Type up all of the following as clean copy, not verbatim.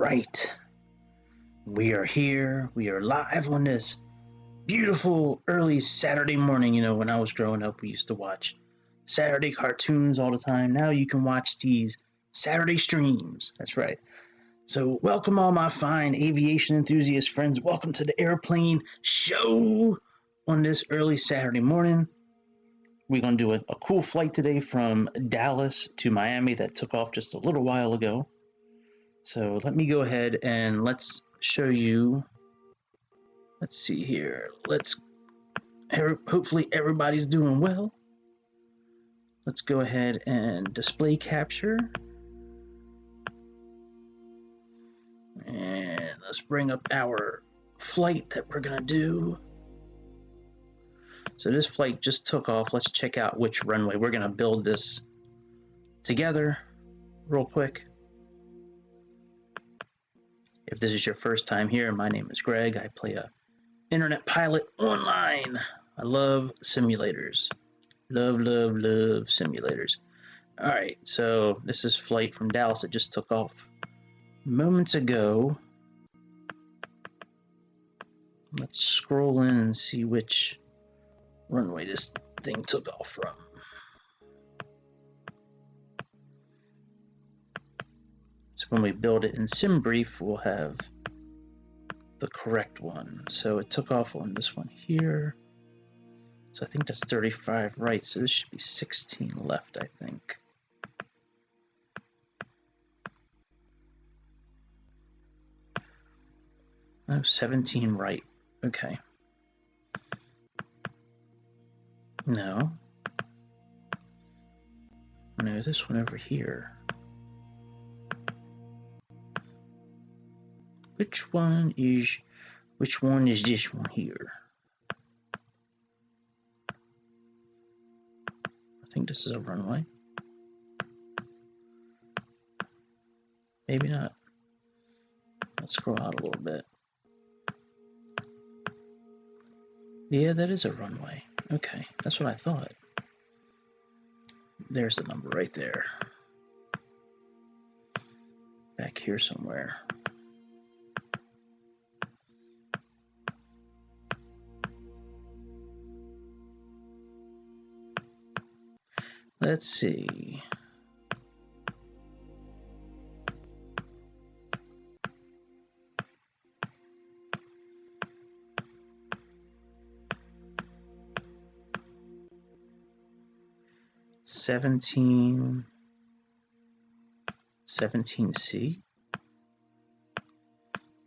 right. We are here. We are live on this beautiful early Saturday morning. You know, when I was growing up, we used to watch Saturday cartoons all the time. Now you can watch these Saturday streams. That's right. So, welcome all my fine aviation enthusiast friends. Welcome to the airplane show on this early Saturday morning. We're going to do a cool flight today from Dallas to Miami that took off just a little while ago. So let me go ahead and let's show you. Let's see here. Hopefully everybody's doing well. Let's go ahead and display capture. And let's bring up our flight that we're going to do. So this flight just took off. Let's check out which runway. We're going to build this together real quick. If this is your first time here, my name is Greg. I play a internet pilot online. I love simulators. Love simulators. All right, so this is flight from Dallas. It just took off moments ago. Let's scroll in and see which runway this thing took off from. So when we build it in SimBrief, we'll have the correct one. So it took off on this one here. So I think that's 35 right. So this should be 16 left, I think. Oh, 17 right. Okay. No. No, this one over here. Which one is this one here? I think this is a runway. Maybe not. Let's scroll out a little bit. Yeah, that is a runway. Okay, that's what I thought. There's the number right there. Back here somewhere. Let's see. Seventeen C.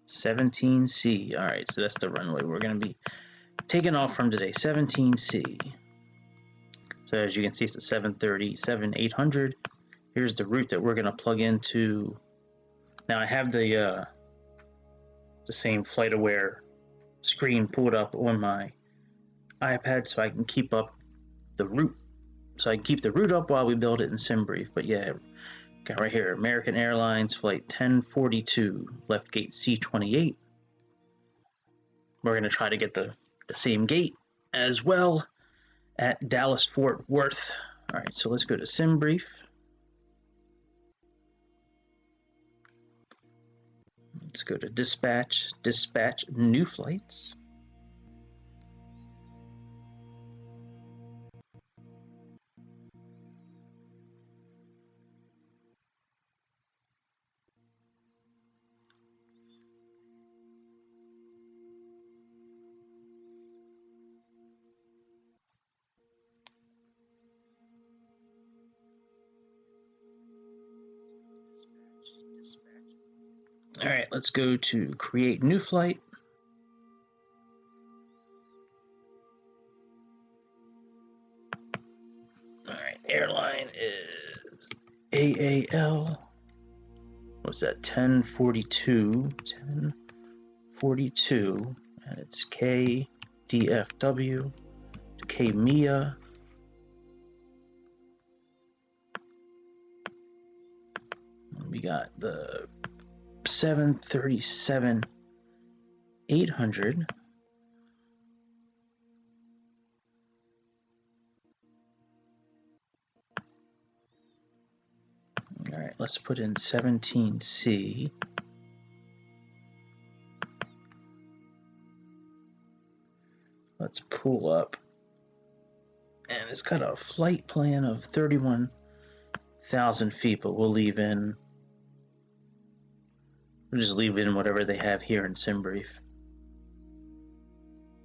17C. All right, so that's the runway we're going to be taking off from today. 17C. So as you can see, it's a 730, 800. Here's the route that we're going to plug into. Now I have the same FlightAware screen pulled up on my iPad so I can keep up the route. So I can keep the route up while we build it in SimBrief. But yeah, got right here, American Airlines flight 1042, left gate C28. We're going to try to get the same gate as well at Dallas Fort Worth. All right, so let's go to SimBrief. Let's go to dispatch new flights. All right, let's go to create new flight. All right, airline is AAL. What's that? 1042. 1042. And it's KDFW. KMIA. We got the 737 800. All right, let's put in 17C. Let's pull up. And it's got a flight plan of 31,000 feet, but we'll just leave in whatever they have here in SimBrief.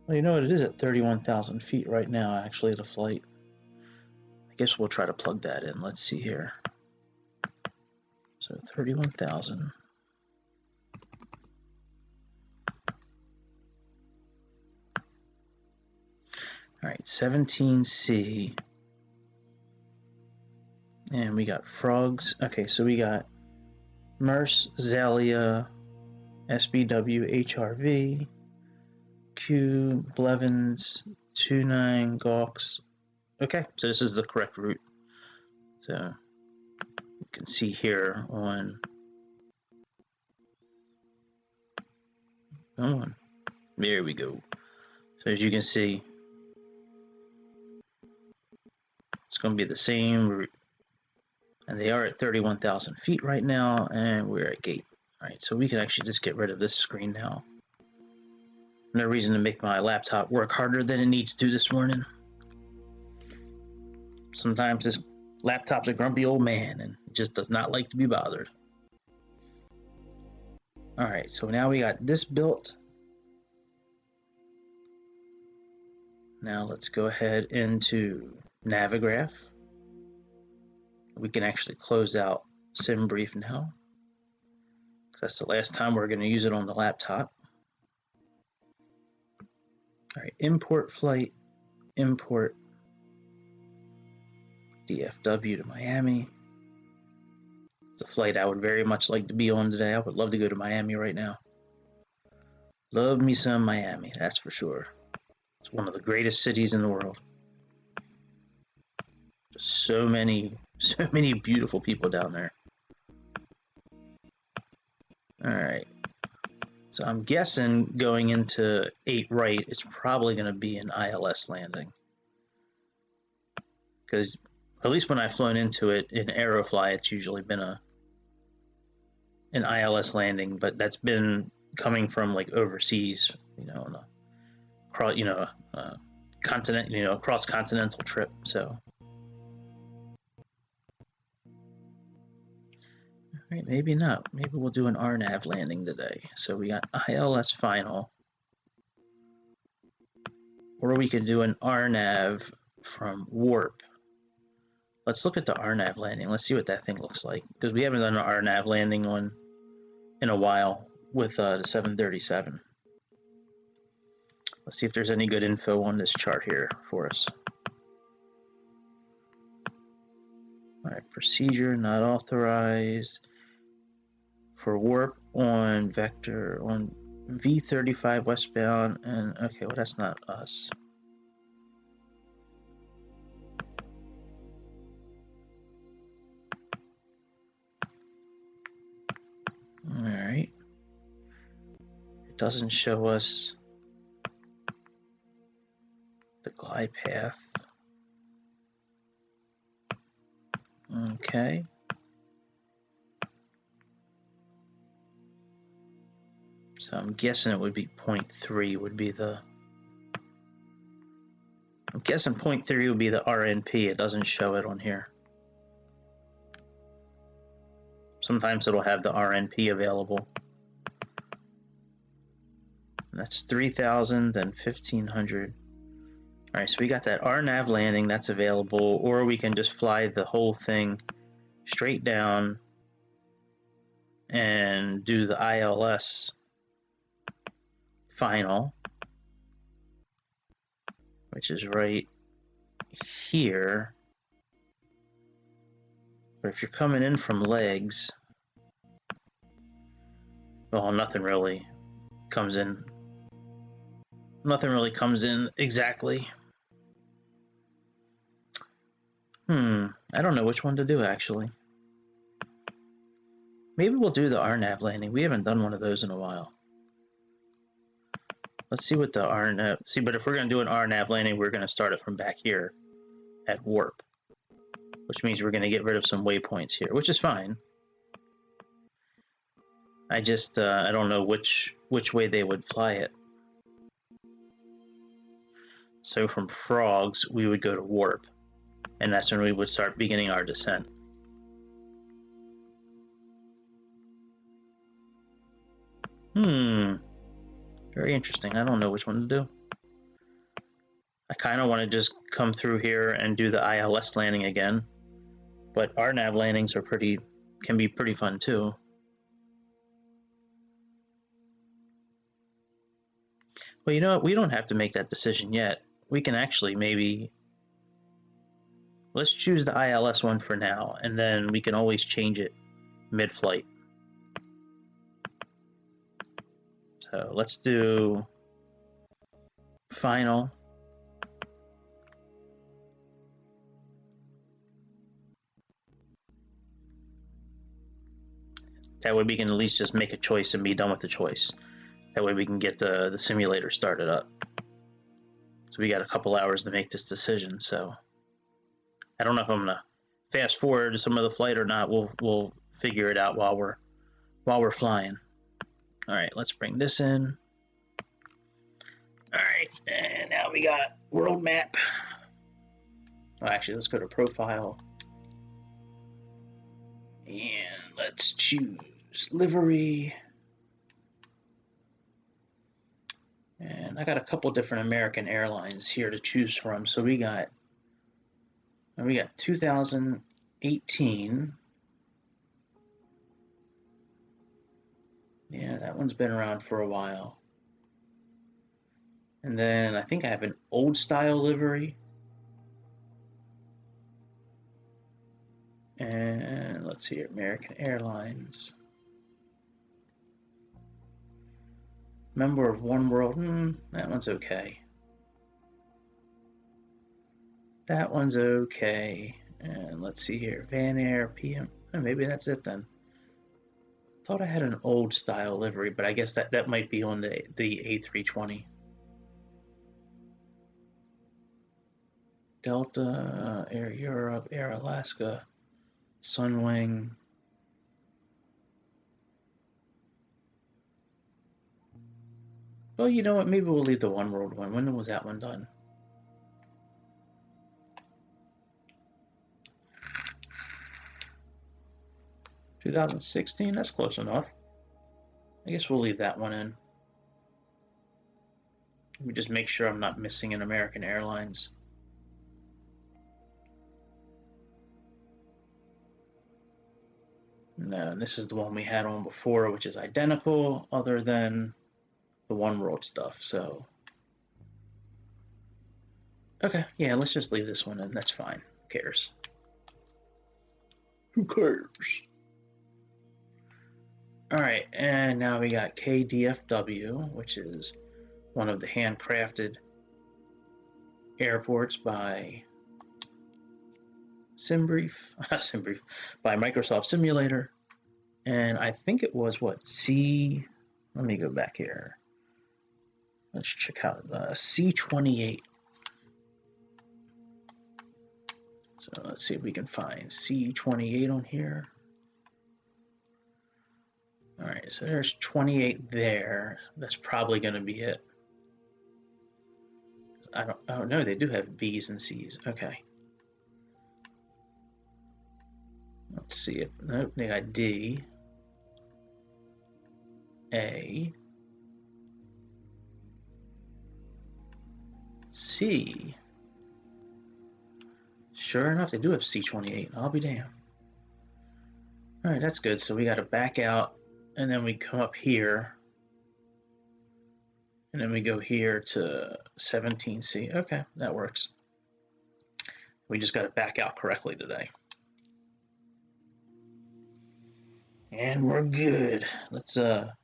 Well, you know what? It is at 31,000 feet right now, actually, the flight. I guess we'll try to plug that in. Let's see here. So 31,000. All right, 17C. And we got frogs. Okay, so we got Merce, Zalia, SBW, HRV, Q, Blevins, 29, Gawks. Okay, so this is the correct route. So you can see here on there we go. So as you can see, it's going to be the same route. And they are at 31,000 feet right now, and we're at gate. All right, so we can actually just get rid of this screen now. No reason to make my laptop work harder than it needs to this morning. Sometimes this laptop's a grumpy old man and just does not like to be bothered. All right, so now we got this built. Now let's go ahead into Navigraph. We can actually close out SimBrief now. That's the last time we're going to use it on the laptop. All right, import flight, import DFW to Miami. It's a flight I would very much like to be on today. I would love to go to Miami right now. Love me some Miami, that's for sure. It's one of the greatest cities in the world. Just so many beautiful people down there. All right. So I'm guessing going into 8 right, it's probably going to be an ILS landing. Because at least when I've flown into it in Aerofly, it's usually been an ILS landing, but that's been coming from like overseas, on a cross-continental trip. So, all right, maybe not. Maybe we'll do an RNAV landing today. So we got ILS final, or we could do an RNAV from Warp. Let's look at the RNAV landing. Let's see what that thing looks like, because we haven't done an RNAV landing in a while with the 737. Let's see if there's any good info on this chart here for us. All right, procedure not authorized. For Warp on vector on V35 westbound, and okay, well that's not us. All right, it doesn't show us the glide path. Okay. So I'm guessing it would be 0.3 would be the... I'm guessing 0.3 would be the RNP. It doesn't show it on here. Sometimes it'll have the RNP available. And that's 3,000, then 1,500. All right, so we got that RNAV landing that's available, or we can just fly the whole thing straight down and do the ILS final, which is right here. But if you're coming in from legs, well, nothing really comes in. Nothing really comes in exactly. I don't know which one to do, actually. Maybe we'll do the RNAV landing. We haven't done one of those in a while. Let's see what the RNAV... See, but if we're going to do an RNAV landing, we're going to start it from back here at Warp, which means we're going to get rid of some waypoints here, which is fine. I just, I don't know which way they would fly it. So from frogs, we would go to warp, and that's when we would start beginning our descent. Very interesting. I don't know which one to do. I kind of want to just come through here and do the ILS landing again, but RNAV landings are can be pretty fun too. Well, you know what? We don't have to make that decision yet. We can actually maybe... Let's choose the ILS one for now, and then we can always change it mid-flight. So let's do final. That way we can at least just make a choice and be done with the choice. That way we can get the simulator started up. So we got a couple hours to make this decision. So I don't know if I'm gonna fast forward some of the flight or not. We'll figure it out while we're flying. All right, let's bring this in. All right, and now we got world map. Well, actually, let's go to profile. And let's choose livery. And I got a couple different American Airlines here to choose from. So we got 2018. Yeah, that one's been around for a while. And then I think I have an old style livery. And let's see, American Airlines. Member of One World, that one's okay. That one's okay. And let's see here, Van Air, PM, maybe that's it then. Thought I had an old style livery, but I guess that might be on the A320. Delta, Air Europe, Air Alaska, Sunwing. Well, you know what? Maybe we'll leave the One World one. When was that one done? $2016. That's close enough. I guess we'll leave that one in. Let me just make sure I'm not missing an American Airlines. No, this is the one we had on before, which is identical, other than the One World stuff. So, okay, yeah, let's just leave this one in. That's fine. Who cares? Who cares? All right, and now we got KDFW, which is one of the handcrafted airports by by Microsoft Simulator. And I think it was what, let me go back here. Let's check out C28. So let's see if we can find C28 on here. All right, so there's 28 there. That's probably going to be it. Oh no, they do have B's and C's. Okay. Let's see if, nope, they got D, A, C. Sure enough, they do have C28. I'll be damned. All right, that's good. So we got to back out, and then we come up here, and then we go here to 17C. Okay, that works. We just got to back out correctly today. And we're good. Let's let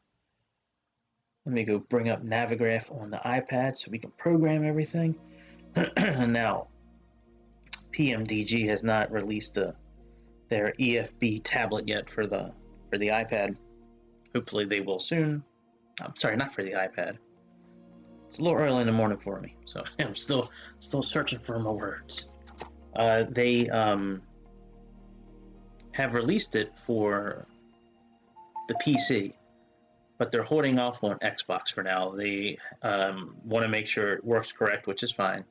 me go bring up Navigraph on the iPad so we can program everything. Now, PMDG has not released their EFB tablet yet for the iPad. Hopefully they will soon. I'm sorry, not for the iPad. It's a little early in the morning for me, so I'm still searching for my words. They have released it for the PC, but they're holding off on Xbox for now. They want to make sure it works correct, which is fine.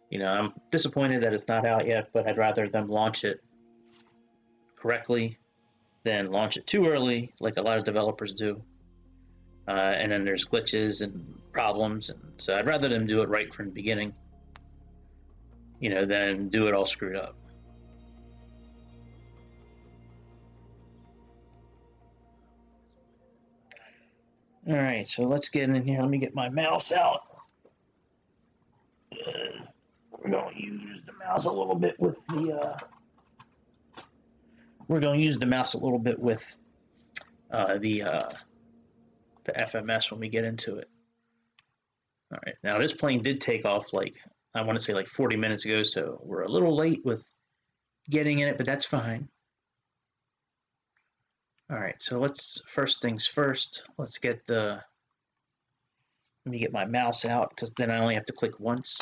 You know, I'm disappointed that it's not out yet, but I'd rather them launch it correctly than launch it too early, like a lot of developers do. And then there's glitches and problems, and so I'd rather them do it right from the beginning, you know, than do it all screwed up. All right, so let's get in here. Let me get my mouse out. We're going to use the mouse a little bit with the. We're going to use the mouse a little bit with the FMS when we get into it. All right, now this plane did take off like, I want to say like 40 minutes ago, so we're a little late with getting in it, but that's fine. All right, so let's, first things first, let's get the, let me get my mouse out, because then I only have to click once.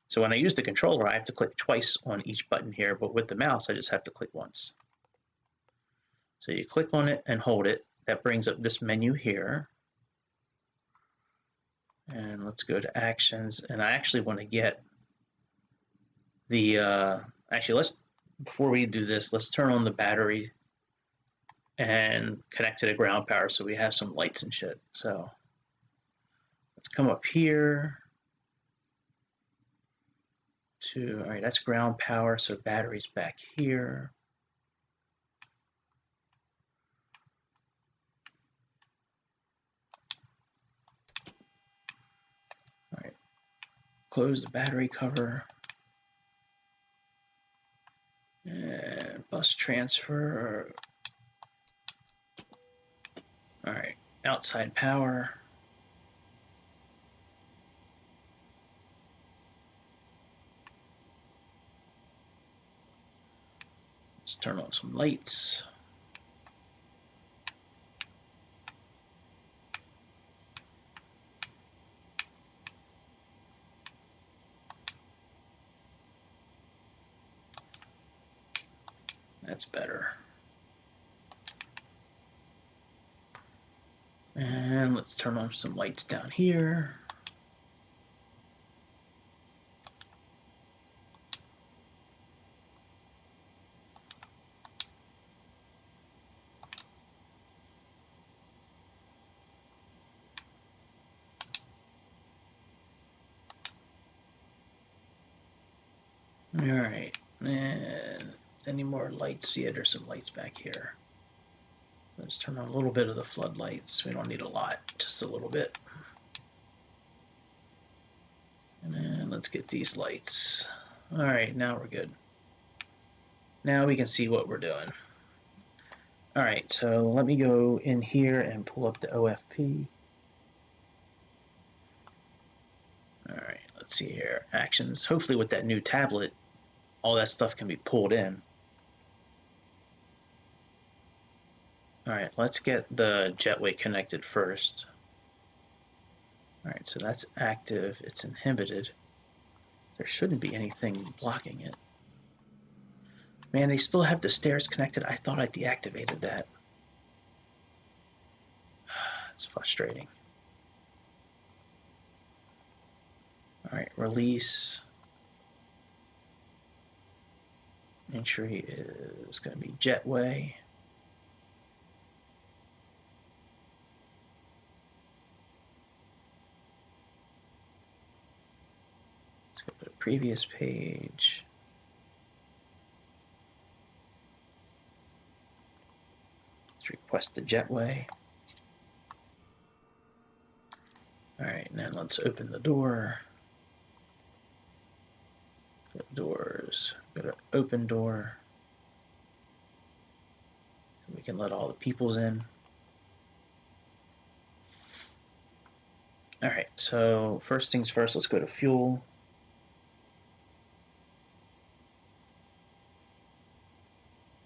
So when I use the controller, I have to click twice on each button here, but with the mouse, I just have to click once. So you click on it and hold it. That brings up this menu here. And let's go to actions, and I actually want to get the, actually let's, before we do this, let's turn on the battery and connect to the ground power so we have some lights and shit. So let's come up here to, all right, that's ground power, so battery's back here. All right, close the battery cover. And bus transfer. All right, outside power. Let's turn on some lights. That's better. And let's turn on some lights down here. All right, and any more lights? Yeah, there's some lights back here. Let's turn on a little bit of the floodlights. We don't need a lot, just a little bit. And then let's get these lights. All right, now we're good. Now we can see what we're doing. All right, so let me go in here and pull up the OFP. All right, let's see here, actions. Hopefully with that new tablet, all that stuff can be pulled in. All right, let's get the jetway connected first. All right, so that's active, it's inhibited. There shouldn't be anything blocking it. Man, they still have the stairs connected. I thought I deactivated that. It's frustrating. All right, release. Entry is going to be jetway. Let's go to the previous page. Let's request the jetway. All right, now let's open the door. Go to doors, go to open door. We can let all the peoples in. All right, so first things first, let's go to fuel.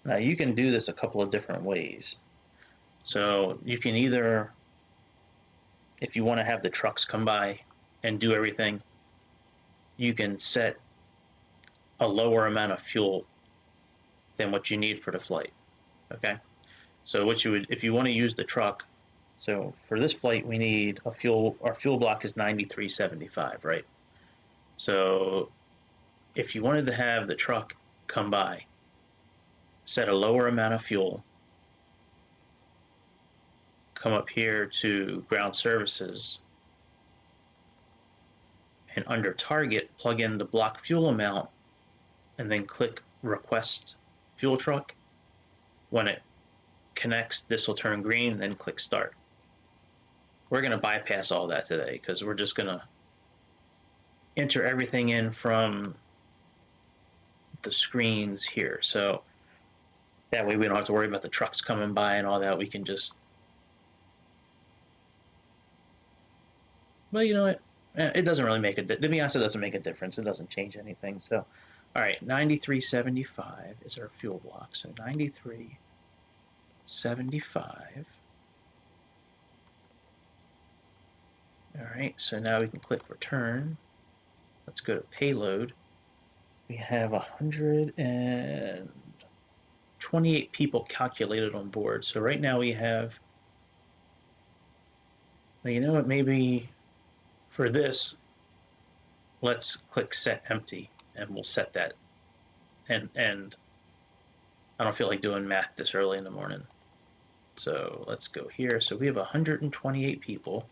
Now you can do this a couple of different ways. So you can either, if you want to have the trucks come by and do everything, you can set a lower amount of fuel than what you need for the flight. Okay, so what you would, if you want to use the truck, So for this flight, we need a fuel, our fuel block is 93.75, right? So if you wanted to have the truck come by, set a lower amount of fuel, come up here to ground services, and under target, plug in the block fuel amount, and then click request fuel truck. When it connects, this will turn green, then click start. We're going to bypass all that today because we're just going to enter everything in from the screens here. So that way we don't have to worry about the trucks coming by and all that. We can just, well, you know what? It doesn't really make a, to be honest, it doesn't make a difference. It doesn't change anything. So, all right, 93.75 is our fuel block. So 93.75. All right, so now we can click return. Let's go to payload. We have 128 people calculated on board. So right now we have, well, you know what, maybe for this, let's click set empty and we'll set that. And I don't feel like doing math this early in the morning. So let's go here. So we have 128 people.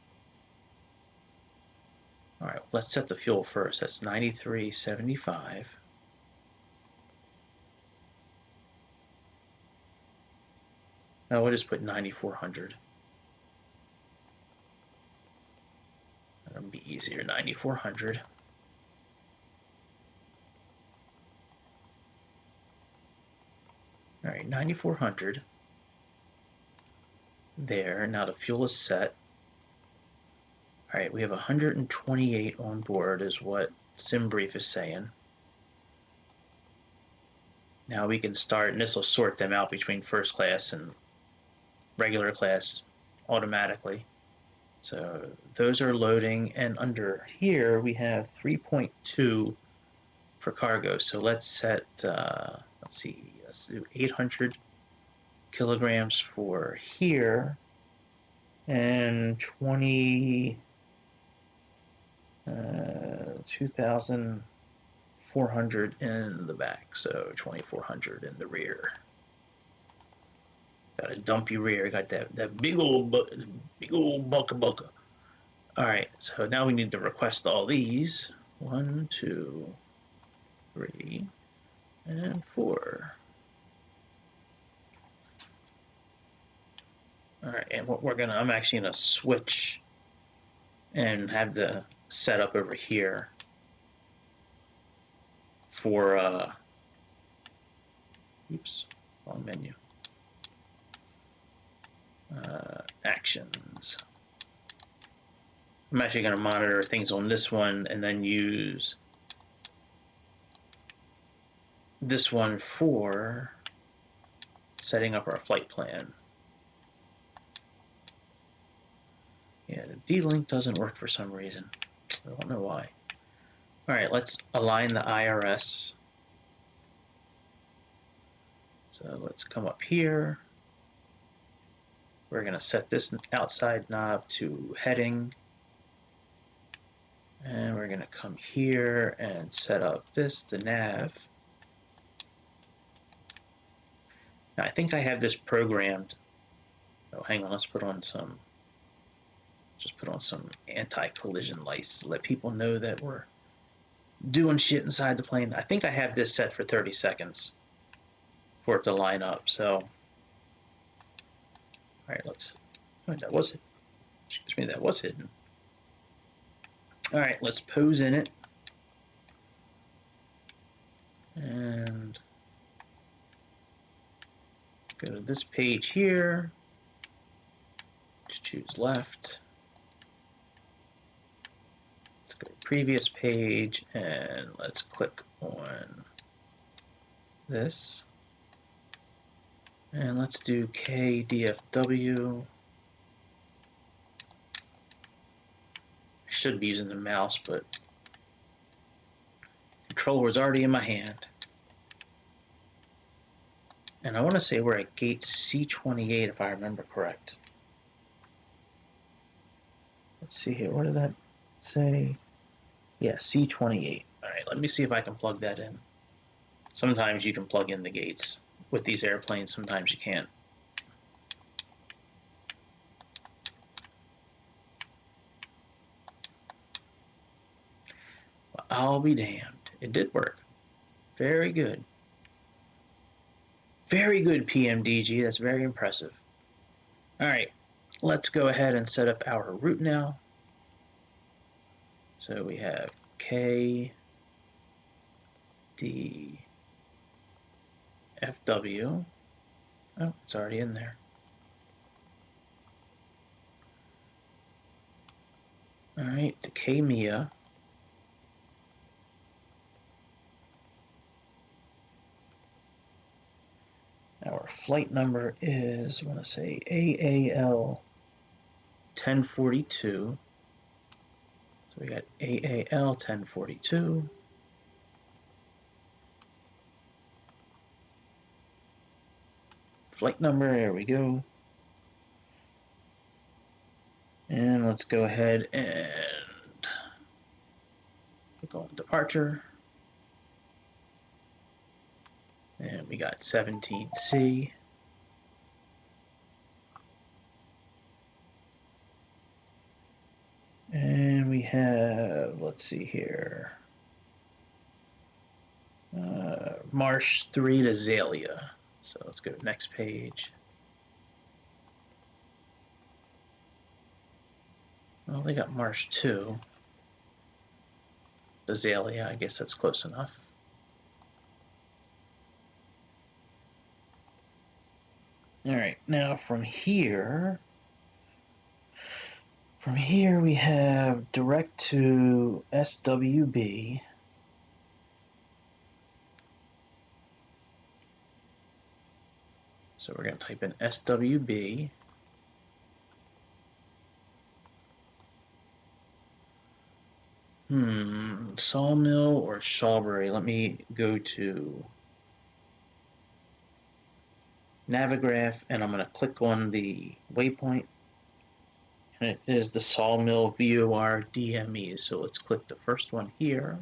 All right, let's set the fuel first. That's 93.75. Now we'll just put 9,400. That'll be easier, 9,400. All right, 9,400. There, now the fuel is set. All right, we have 128 on board is what SimBrief is saying. Now we can start, and this will sort them out between first class and regular class automatically. So those are loading, and under here we have 3.2 for cargo. So let's set, let's see, let's do 800 kilograms for here, and 2,400 in the back, so 2,400 in the rear. Got a dumpy rear, got that big old bucka. All right, so now we need to request all these. 1, 2, 3, and 4. All right, and what we're gonna, I'm actually gonna switch and have the setup over here for, oops, wrong menu. Actions. I'm actually going to monitor things on this one and then use this one for setting up our flight plan. Yeah, the D-Link doesn't work for some reason. I don't know why. All right, let's align the IRS. So let's come up here. We're going to set this outside knob to heading. And we're going to come here and set up this, the nav. Now I think I have this programmed. Oh, hang on, let's put on some, just put on some anti-collision lights to let people know that we're doing shit inside the plane. I think I have this set for 30 seconds for it to line up, so. All right, let's, oh, that was it. Excuse me, that was hidden. All right, let's pose in it. And go to this page here. Just choose left. Let's go to previous page and let's click on this. And let's do KDFW. I should be using the mouse, but controller was already in my hand. And I want to say we're at gate C28 if I remember correct. Let's see here. What did that say? Yeah, C28. All right, let me see if I can plug that in. Sometimes you can plug in the gates with these airplanes, sometimes you can't. Well, I'll be damned. It did work. Very good. Very good, PMDG. That's very impressive. All right, let's go ahead and set up our route now. So we have K, D, FW. Oh, it's already in there. All right, the KMIA. Our flight number is, I want to say, AAL 1042. So we got AAL 1042. Flight number, there we go. And let's go ahead and click on departure. And we got 17C. And we have, let's see here, Marsh 3 to Azalea. So let's go to next page. Well, they got Marsh 2. Azalea, I guess that's close enough. All right, now from here we have direct to SWB. So we're going to type in SWB. Sawmill or Shawbury? Let me go to Navigraph, and I'm going to click on the waypoint. And it is the Sawmill VOR DME. So let's click the first one here.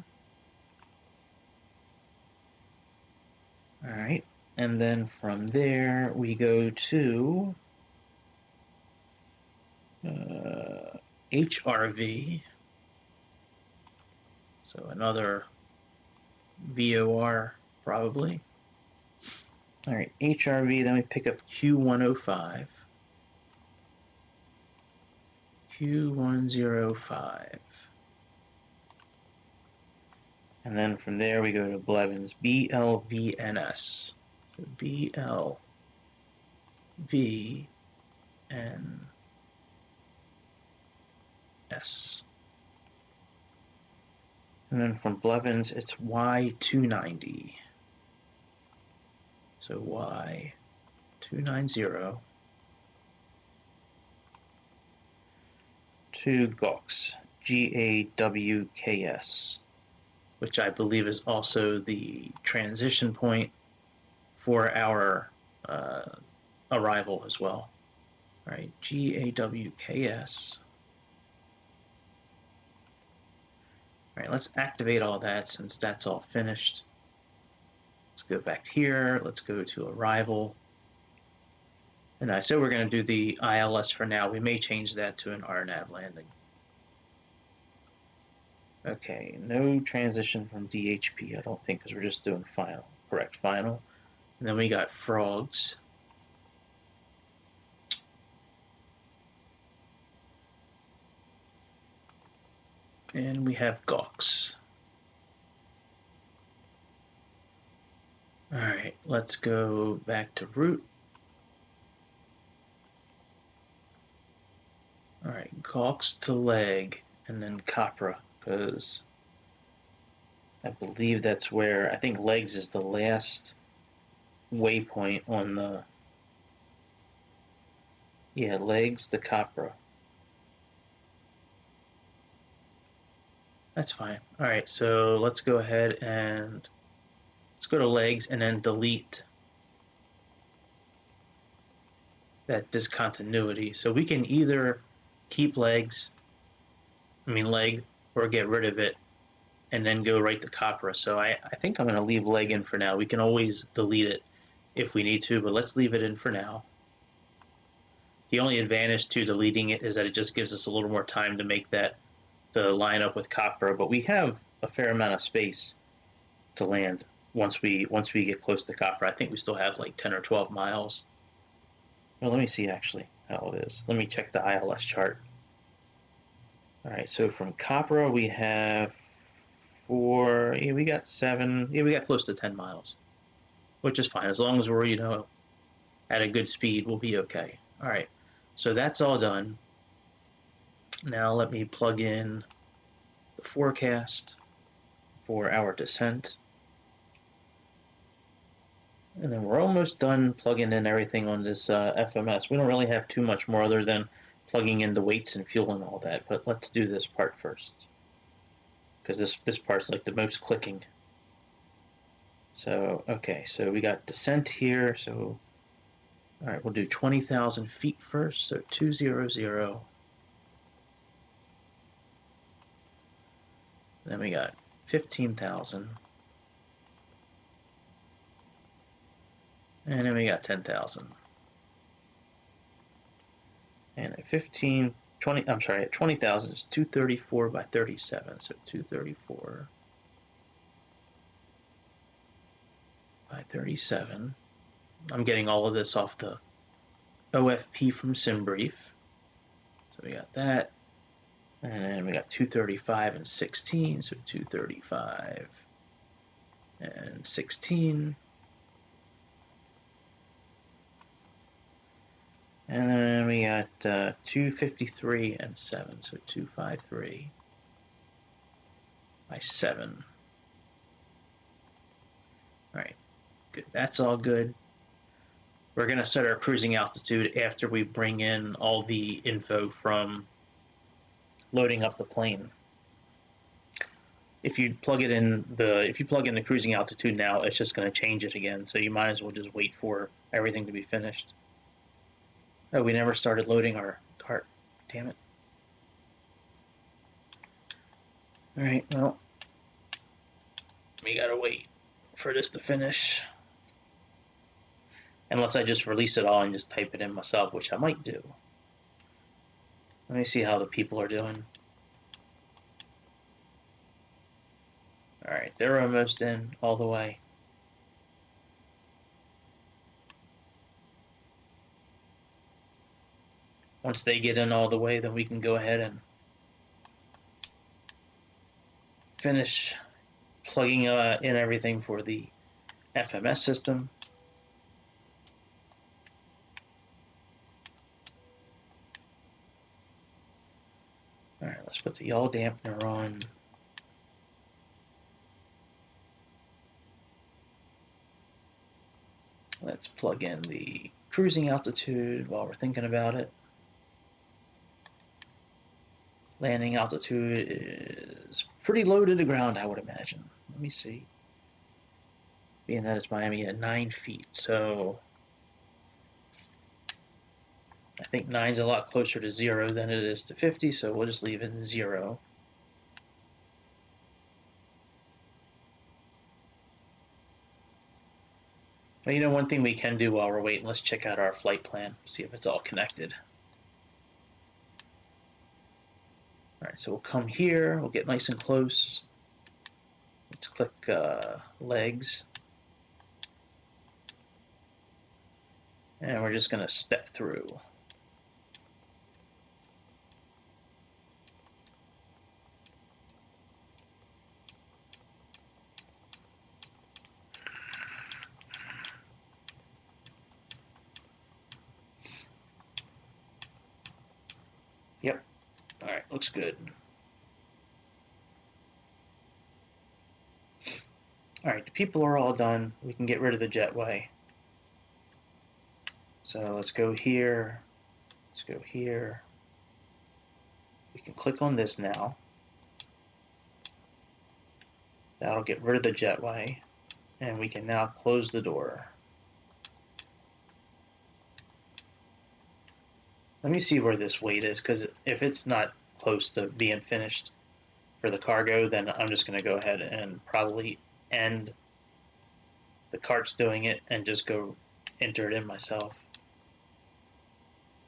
All right. And then from there, we go to HRV. So another VOR probably. All right, HRV, then we pick up Q105. Q105. And then from there we go to Blevins, BLVNS. So BLVNS. And then from Blevins, it's Y290. So Y290 to GAWKS, GAWKS, which I believe is also the transition point for our arrival as well. All right, GAWKS. All right, let's activate all that since that's all finished. Let's go back here. Let's go to arrival. And I said we're going to do the ILS for now. We may change that to an RNAV landing. Okay, no transition from DHP, I don't think, because we're just doing final, correct final. And then we got frogs. And we have GAWKS. All right, let's go back to route. All right, GAWKS to leg, and then Capra, because I believe that's where, I think legs is the last waypoint on the, yeah, legs to Capra. That's fine. All right, so let's go ahead and let's go to legs and then delete that discontinuity. So we can either keep legs leg, or get rid of it and then go right to copra. So I think I'm going to leave leg in for now. We can always delete it if we need to, but let's leave it in for now. The only advantage to deleting it is that it just gives us a little more time to make that to line up with copra, but we have a fair amount of space to land once we get close to copra. I think we still have like 10 or 12 miles. Well, let me see actually how it is. Let me check the ILS chart. All right, so from copra we have we got 7, we got close to 10 miles, which is fine. As long as we're, at a good speed, we'll be okay. All right, so that's all done. Now let me plug in the forecast for our descent. And then we're almost done plugging in everything on this FMS. We don't really have too much more other than plugging in the weights and fuel and all that, but let's do this part first, because this part's like the most clicking. So, okay, so we got descent here, so, all right, we'll do 20,000 feet first, so 200. Then we got 15,000. And then we got 10,000. And at 20,000 is 234 by 37, so 234 by 37. I'm getting all of this off the OFP from SimBrief. So we got that. And then we got 235 and 16, so 235 and 16. And then we got 253 and 7, so 253 by 7. All right, good. That's all good. We're going to set our cruising altitude after we bring in all the info from loading up the plane. If you plug in the cruising altitude now, it's just going to change it again. So you might as well just wait for everything to be finished. Oh, we never started loading our cart. Damn it. All right, well, we gotta wait for this to finish. Unless I just release it all and just type it in myself, which I might do. Let me see how the people are doing. All right, they're almost in all the way. Once they get in all the way, then we can go ahead and finish plugging in everything for the FMS system. All right, let's put the yaw dampener on. Let's plug in the cruising altitude while we're thinking about it. Landing altitude is pretty low to the ground, I would imagine. Let me see. Being that it's Miami at 9 feet, so I think 9's a lot closer to 0 than it is to 50, so we'll just leave it in 0. But one thing we can do while we're waiting, let's check out our flight plan, see if it's all connected. All right, so we'll come here, we'll get nice and close. Let's click legs. And we're just going to step through. Yep. All right, looks good. All right, the people are all done. We can get rid of the jetway. So let's go here. Let's go here. We can click on this now. That'll get rid of the jetway. And we can now close the door. Let me see where this weight is, because if it's not close to being finished for the cargo, then I'm just going to go ahead and probably end the carts doing it and just go enter it in myself.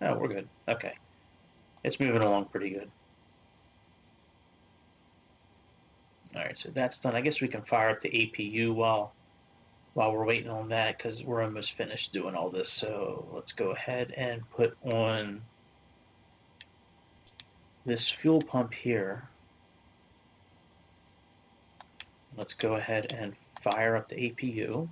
Oh, we're good. Okay. It's moving along pretty good. Alright, so that's done. I guess we can fire up the APU while we're waiting on that, because we're almost finished doing all this. So let's go ahead and put on this fuel pump here. Let's go ahead and fire up the APU.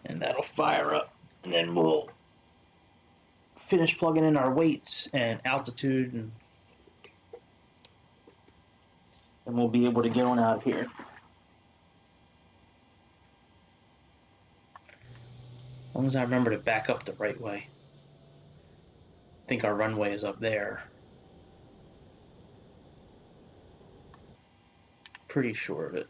And that'll fire up, and then we'll finish plugging in our weights and altitude, and we'll be able to get on out of here. As long as I remember to back up the right way. I think our runway is up there. Pretty sure of it.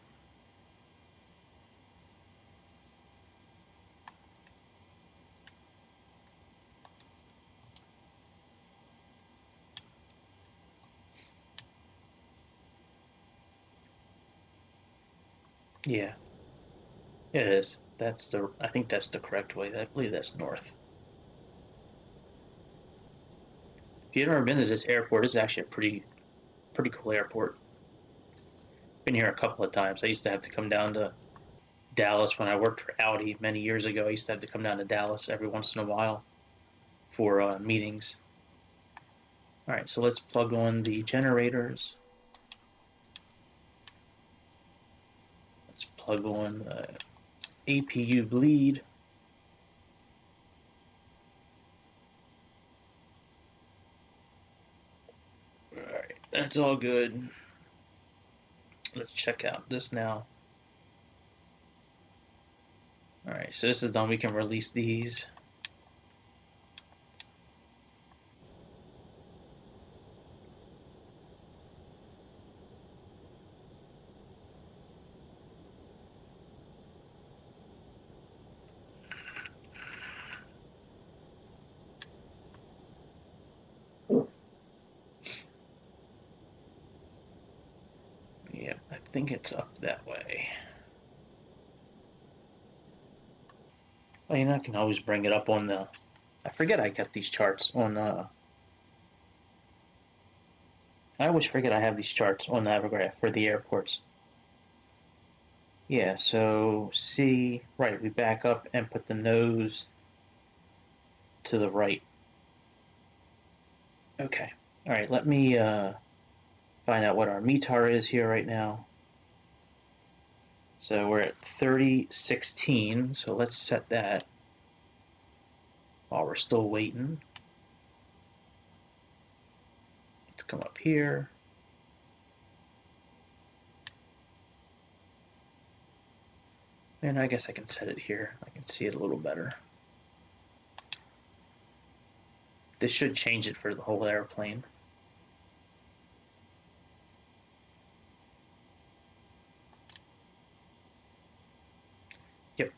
Yeah, it is. I think that's the correct way. I believe that's north. If you've never been to this airport, it's actually a pretty cool airport. Been here a couple of times. I used to have to come down to Dallas when I worked for Audi many years ago. I used to have to come down to Dallas every once in a while for meetings. All right, so let's plug on the generators. Let's plug on the APU bleed. All right, that's all good. Let's check out this now. All right, so this is done. We can release these. Yep, I think it's up that way. Well, I can always bring it up on the... I forget I got these charts on... I always forget I have these charts on Navigraph for the airports. Yeah, so C, right, we back up and put the nose to the right. Okay, all right, let me find out what our METAR is here right now. So we're at 3016, so let's set that while we're still waiting. Let's come up here. And I guess I can set it here. I can see it a little better. This should change it for the whole airplane. Yep.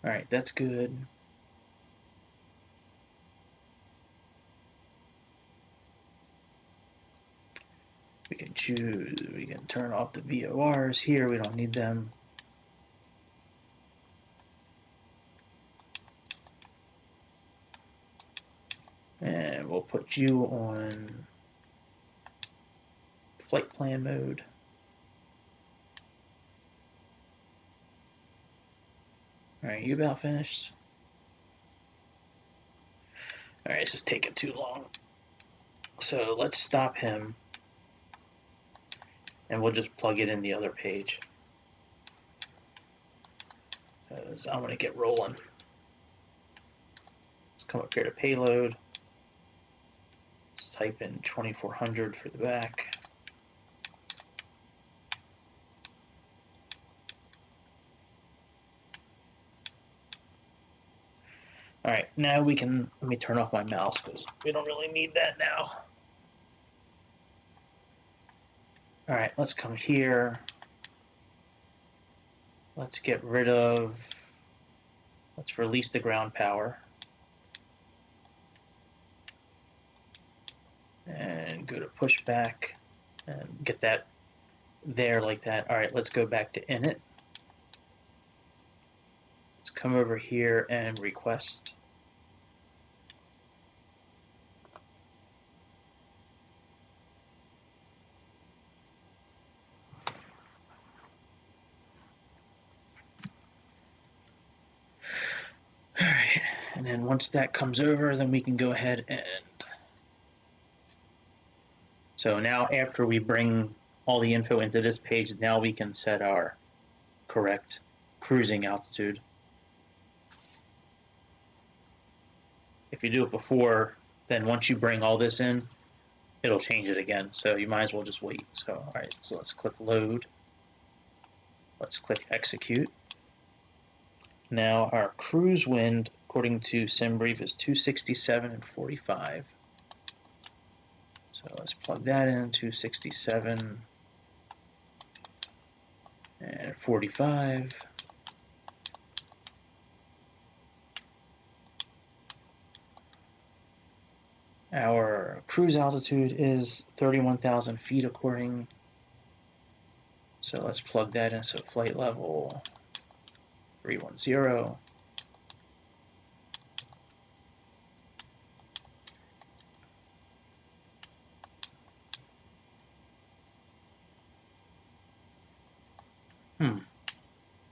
All right, that's good. We can choose, we can turn off the VORs here. We don't need them. And we'll put you on flight plan mode. All right, you about finished? All right, this is taking too long. So let's stop him. And we'll just plug it in the other page. Because I'm going to get rolling. Let's come up here to payload. Let's type in 2400 for the back. All right, now we can, let me turn off my mouse because we don't really need that now. All right, let's come here. Let's get rid of, let's release the ground power. And go to pushback and get that there like that. All right, let's go back to init. Let's come over here and request. All right, and then once that comes over, then we can go ahead and, so now after we bring all the info into this page, now we can set our correct cruising altitude. If you do it before, then once you bring all this in, it'll change it again. So you might as well just wait. So, all right, so let's click load. Let's click execute. Now our cruise wind, according to SimBrief, is 267 and 45. So let's plug that in, 267 and 45. Our cruise altitude is 31,000 feet according. So let's plug that in. So flight level 310.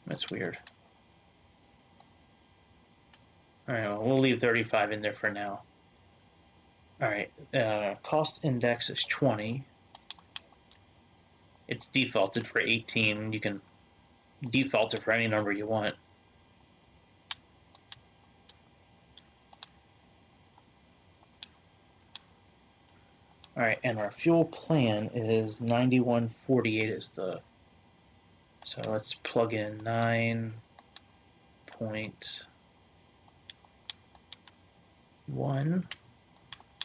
That's weird. All right, well, we'll leave 35 in there for now. All right, cost index is 20. It's defaulted for 18. You can default it for any number you want. All right, and our fuel plan is 9148 is the, so let's plug in 9.1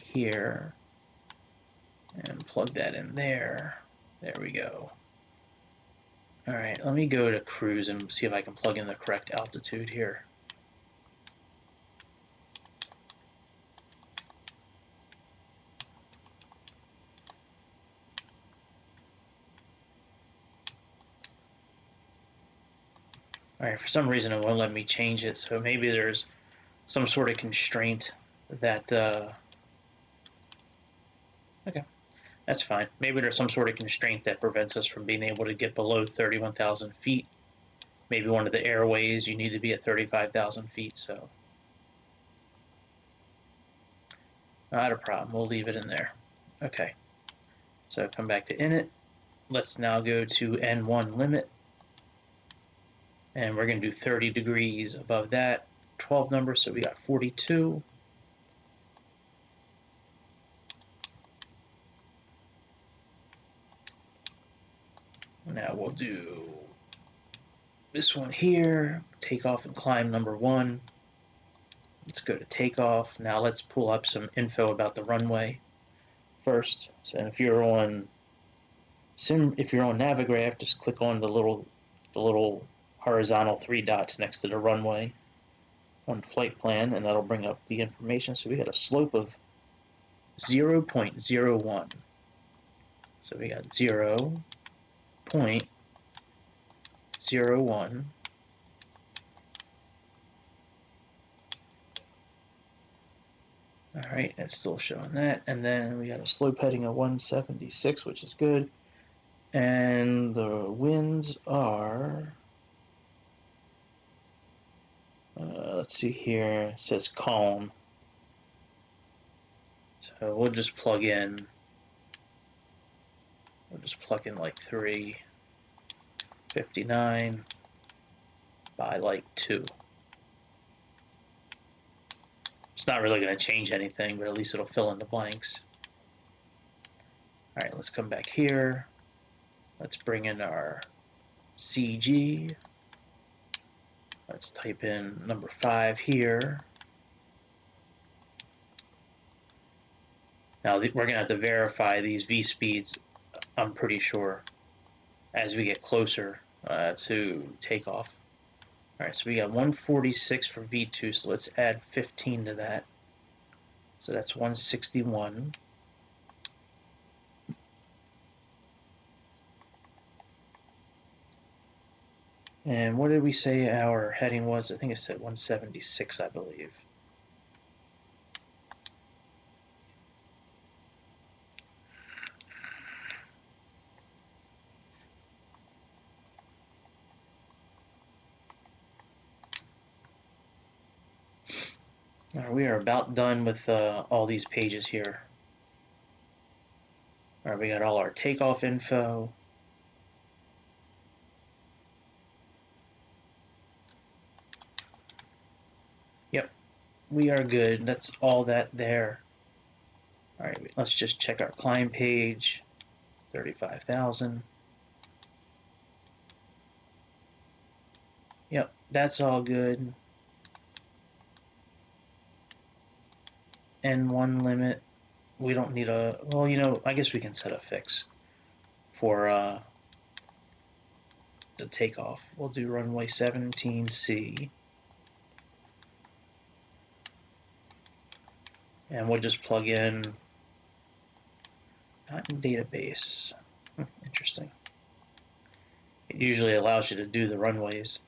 here and plug that in there. There we go. All right, let me go to cruise and see if I can plug in the correct altitude here. All right, for some reason it won't let me change it, so maybe there's some sort of constraint that, okay, that's fine. Maybe there's some sort of constraint that prevents us from being able to get below 31,000 feet. Maybe one of the airways you need to be at 35,000 feet, so not a problem. We'll leave it in there. Okay, so come back to init. Let's now go to N1 limit. And we're going to do 30 degrees above that 12 number, so we got 42. Now we'll do this one here, takeoff and climb number 1. Let's go to takeoff. Now let's pull up some info about the runway first. So if you're on Navigraph, just click on the little horizontal 3 dots next to the runway on flight plan, and that'll bring up the information. So we got a slope of 0.01. So we got 0.01. All right, it's still showing that. And then we got a slope heading of 176, which is good. And the winds are, let's see here, it says calm. So we'll just plug in like 359 by like 2. It's not really going to change anything, but at least it'll fill in the blanks. All right, let's come back here. Let's bring in our CG. Let's type in number 5 here. Now we're going to have to verify these V speeds, I'm pretty sure, as we get closer to takeoff. All right, so we got 146 for V2, so let's add 15 to that. So that's 161. And what did we say our heading was? I think it said 176, I believe. All right, we are about done with all these pages here. All right, we got all our takeoff info. Yep, we are good. That's all that there. All right, let's just check our climb page. 35,000. Yep, that's all good. N1 limit. We don't need a, well, you know, I guess we can set a fix for the takeoff. We'll do runway 17C. And we'll just plug in, not in database. Interesting. It usually allows you to do the runways.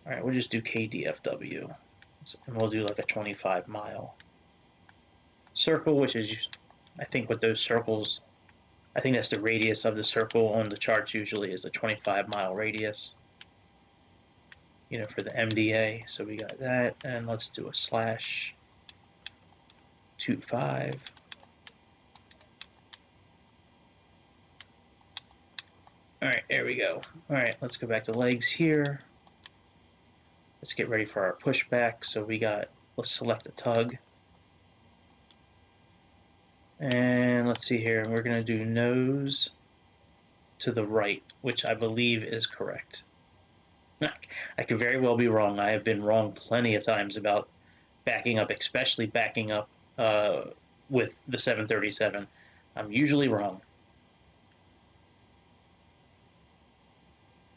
All right, we'll just do KDFW. And we'll do like a 25-mile circle, which is, I think with those circles, I think that's the radius of the circle on the charts usually is a 25-mile radius, you know, for the MDA. So we got that, and let's do a /25. All right, there we go. All right, let's go back to legs here. Let's get ready for our pushback. So we got, let's select a tug. And let's see here, we're gonna do nose to the right, which I believe is correct. I could very well be wrong. I have been wrong plenty of times about backing up, especially backing up with the 737. I'm usually wrong.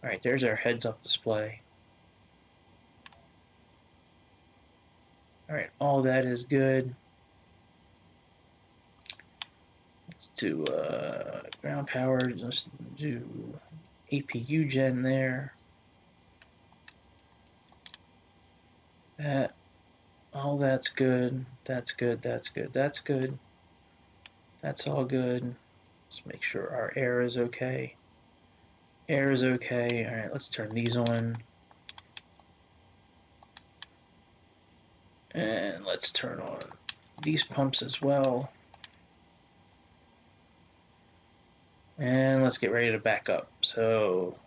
All right, there's our heads-up display. All right, all that is good. Let's do ground power. Let's do APU gen there. That, all that's good. That's good. That's good. That's good. That's all good. Let's make sure our air is okay. Air is okay. All right, let's turn these on. And let's turn on these pumps as well. And let's get ready to back up. So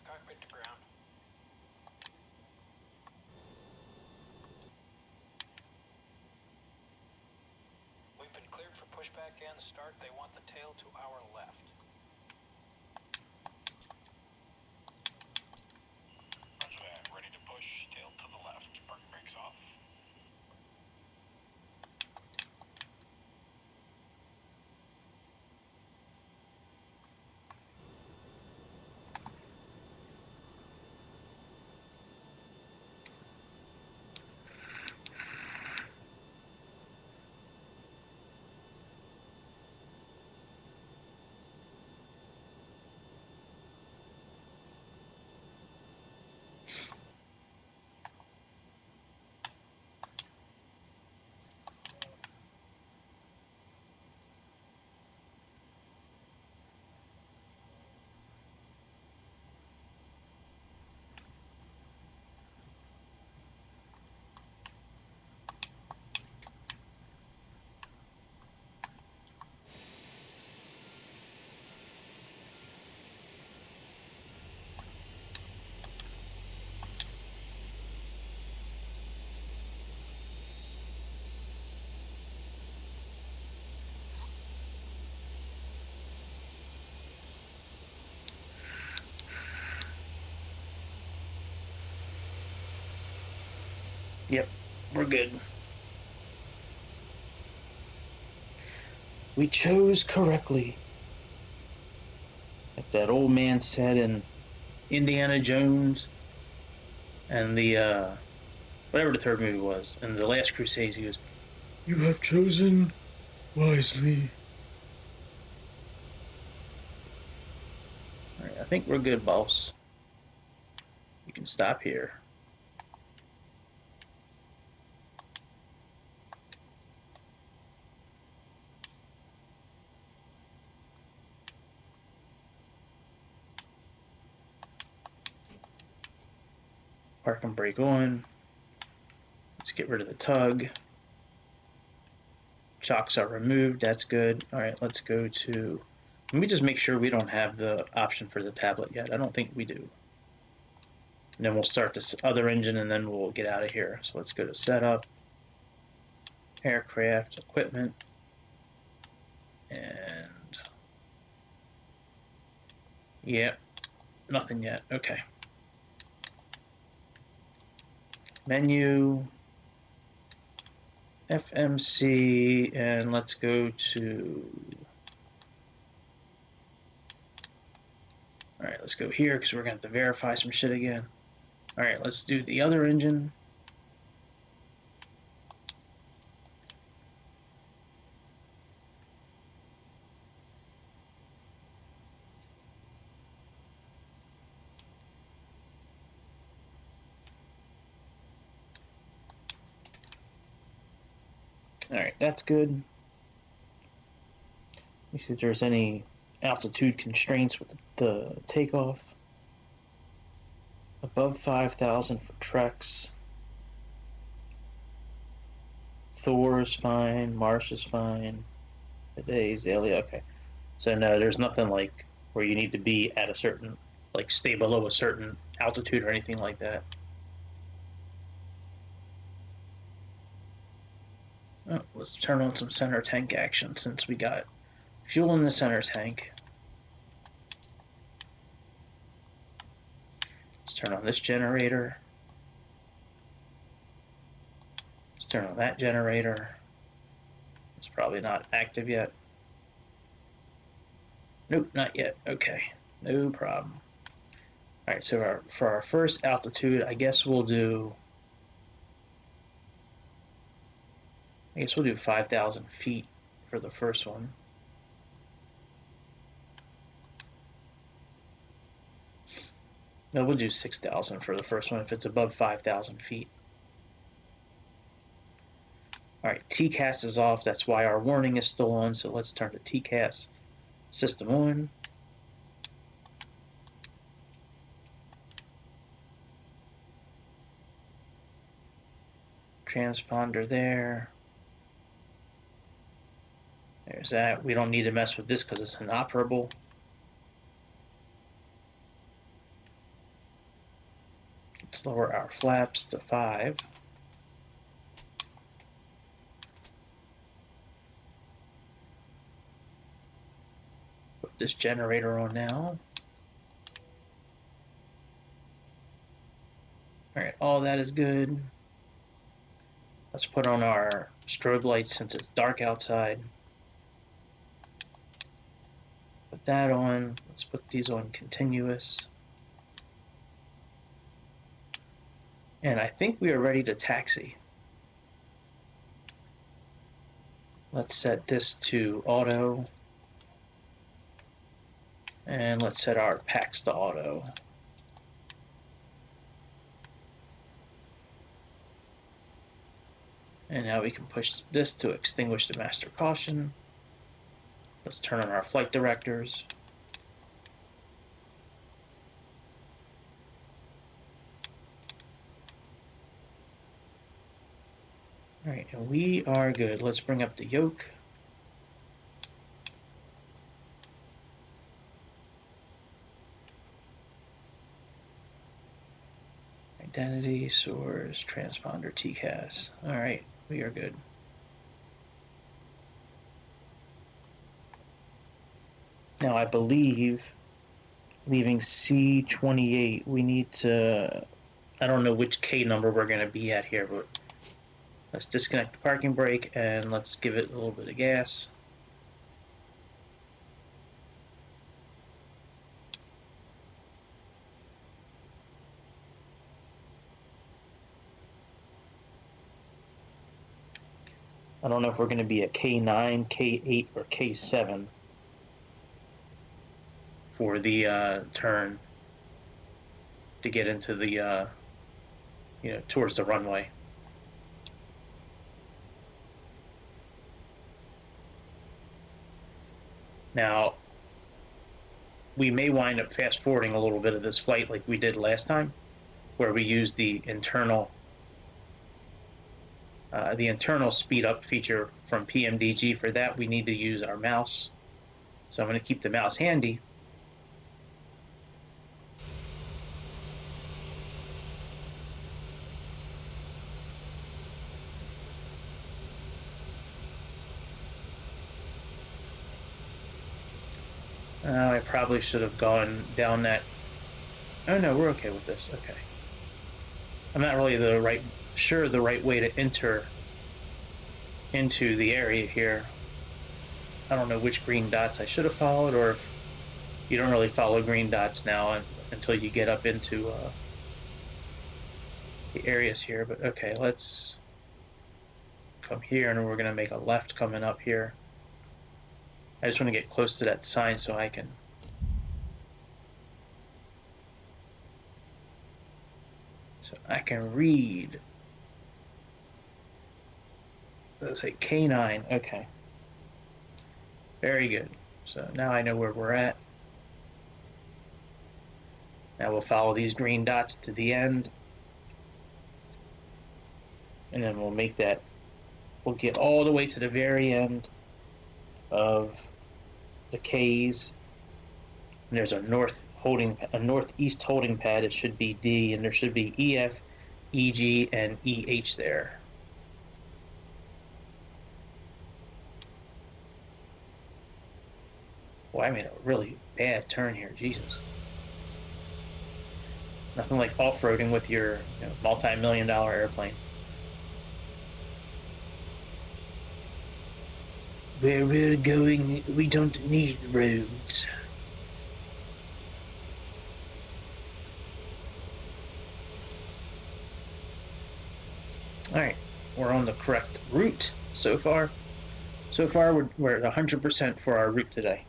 cockpit to ground. We've been cleared for pushback and start. They want the tail to our left. Roger that. Ready to push. Tail to the left. Park brakes off. yep, We're good. We chose correctly. Like that old man said in Indiana Jones and the whatever the third movie was, and the Last Crusade, he goes, "You have chosen wisely." All right, I think we're good, boss. You can stop here. Park and brake on. Let's get rid of the tug. Chocks are removed. That's good. All right, let's go to... Let me just make sure we don't have the option for the tablet yet. I don't think we do. And then we'll start this other engine and then we'll get out of here. So let's go to setup, aircraft, equipment, and yep, nothing yet. Okay. Menu, FMC, and let's go to... All right, let's go here because we're going to have to verify some shit again. All right, let's do the other engine. All right, that's good. Let me see if there's any altitude constraints with the takeoff. Above 5,000 for Trex. Thor is fine. Mars is fine. Today's Alien. Okay. So no, there's nothing like where you need to be at a certain, like stay below a certain altitude or anything like that. Oh, let's turn on some center tank action since we got fuel in the center tank. Let's turn on this generator. Let's turn on that generator. It's probably not active yet. Nope, not yet. Okay, no problem. All right, so for our first altitude, I guess we'll do 5,000 feet for the first one. No, we'll do 6,000 for the first one if it's above 5,000 feet. All right, TCAS is off. That's why our warning is still on. So let's turn the TCAS system on. Transponder there. There's that. We don't need to mess with this because it's inoperable. Let's lower our flaps to 5. Put this generator on now. All right, all that is good. Let's put on our strobe lights since it's dark outside. Put that on. Let's put these on continuous. And I think we are ready to taxi. Let's set this to auto. And let's set our packs to auto. And now we can push this to extinguish the master caution. Let's turn on our flight directors. All right, and we are good. Let's bring up the yoke. Identity, source, transponder, TCAS. All right, we are good. Now I believe leaving C28, we need to, I don't know which K number we're going to be at here, but Let's disconnect the parking brake and let's give it a little bit of gas. I don't know if we're going to be a K9, K8, or K7 for the turn to get into the, towards the runway. Now, we may wind up fast forwarding a little bit of this flight like we did last time, where we used the internal speed up feature from PMDG. For that, we need to use our mouse. So I'm going to keep the mouse handy. I probably should have gone down that. Oh no, we're okay with this. Okay. I'm not really the right way to enter into the area here. I don't know which green dots I should have followed, or if you don't really follow green dots now until you get up into the areas here. But okay, let's come here and we're going to make a left coming up here. I just want to get close to that sign so I can read. Let's say K9. Okay. Very good. So now I know where we're at. Now we'll follow these green dots to the end. And then we'll make that, we'll get all the way to the very end of the K's. And there's a northeast holding pad. It should be D, and there should be EF, EG, and EH there. Boy, I made a really bad turn here, Jesus. Nothing like off-roading with your multi-million-dollar airplane. Where we're going, we don't need roads. Alright, we're on the correct route so far. So far, we're at 100% for our route today.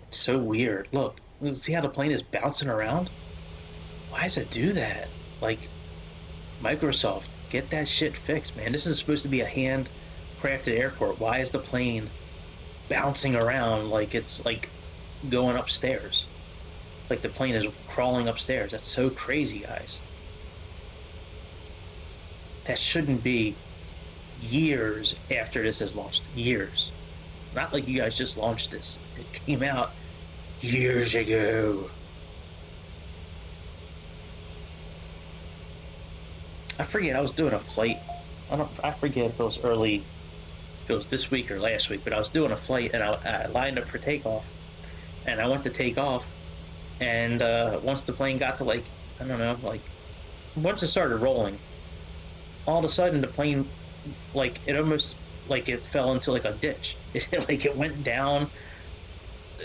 It's so weird. Look, see how the plane is bouncing around? Why does it do that? Like, Microsoft, get that shit fixed, man. This is supposed to be a handcrafted airport. Why is the plane bouncing around like it's like going upstairs? Like the plane is crawling upstairs. That's so crazy, guys. That shouldn't be years after this is launched. Years. Not like you guys just launched this. It came out years ago. I forget, I was doing a flight. I forget if it was this week or last week, but I was doing a flight and I lined up for takeoff. And I went to take off, and once the plane got to once it started rolling, all of a sudden the plane, it almost it fell into a ditch. It went down,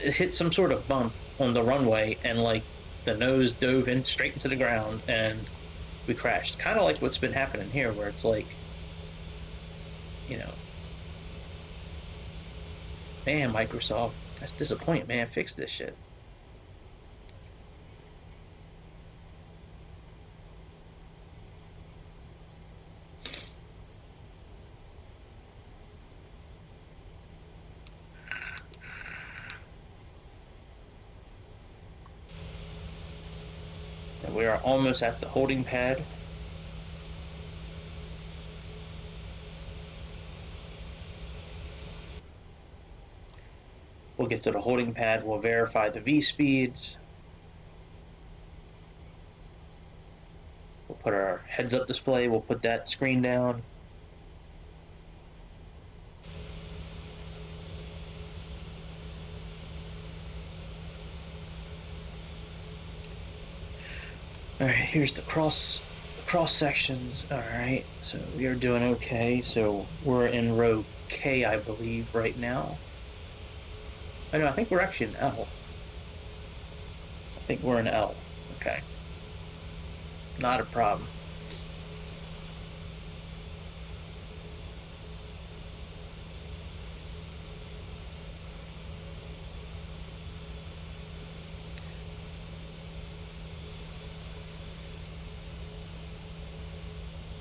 it hit some sort of bump on the runway, and the nose dove in straight into the ground, and we crashed. Kind of like what's been happening here, where it's man, Microsoft, that's disappointing, man. Fix this shit. And we are almost at the holding pad. We'll get to the holding pad, we'll verify the V speeds. We'll put our heads-up display, we'll put that screen down. All right, here's the cross sections. All right, so we are doing okay. So we're in row K, I believe, right now. I know, I think we're actually in L. I think we're in L. Okay, not a problem.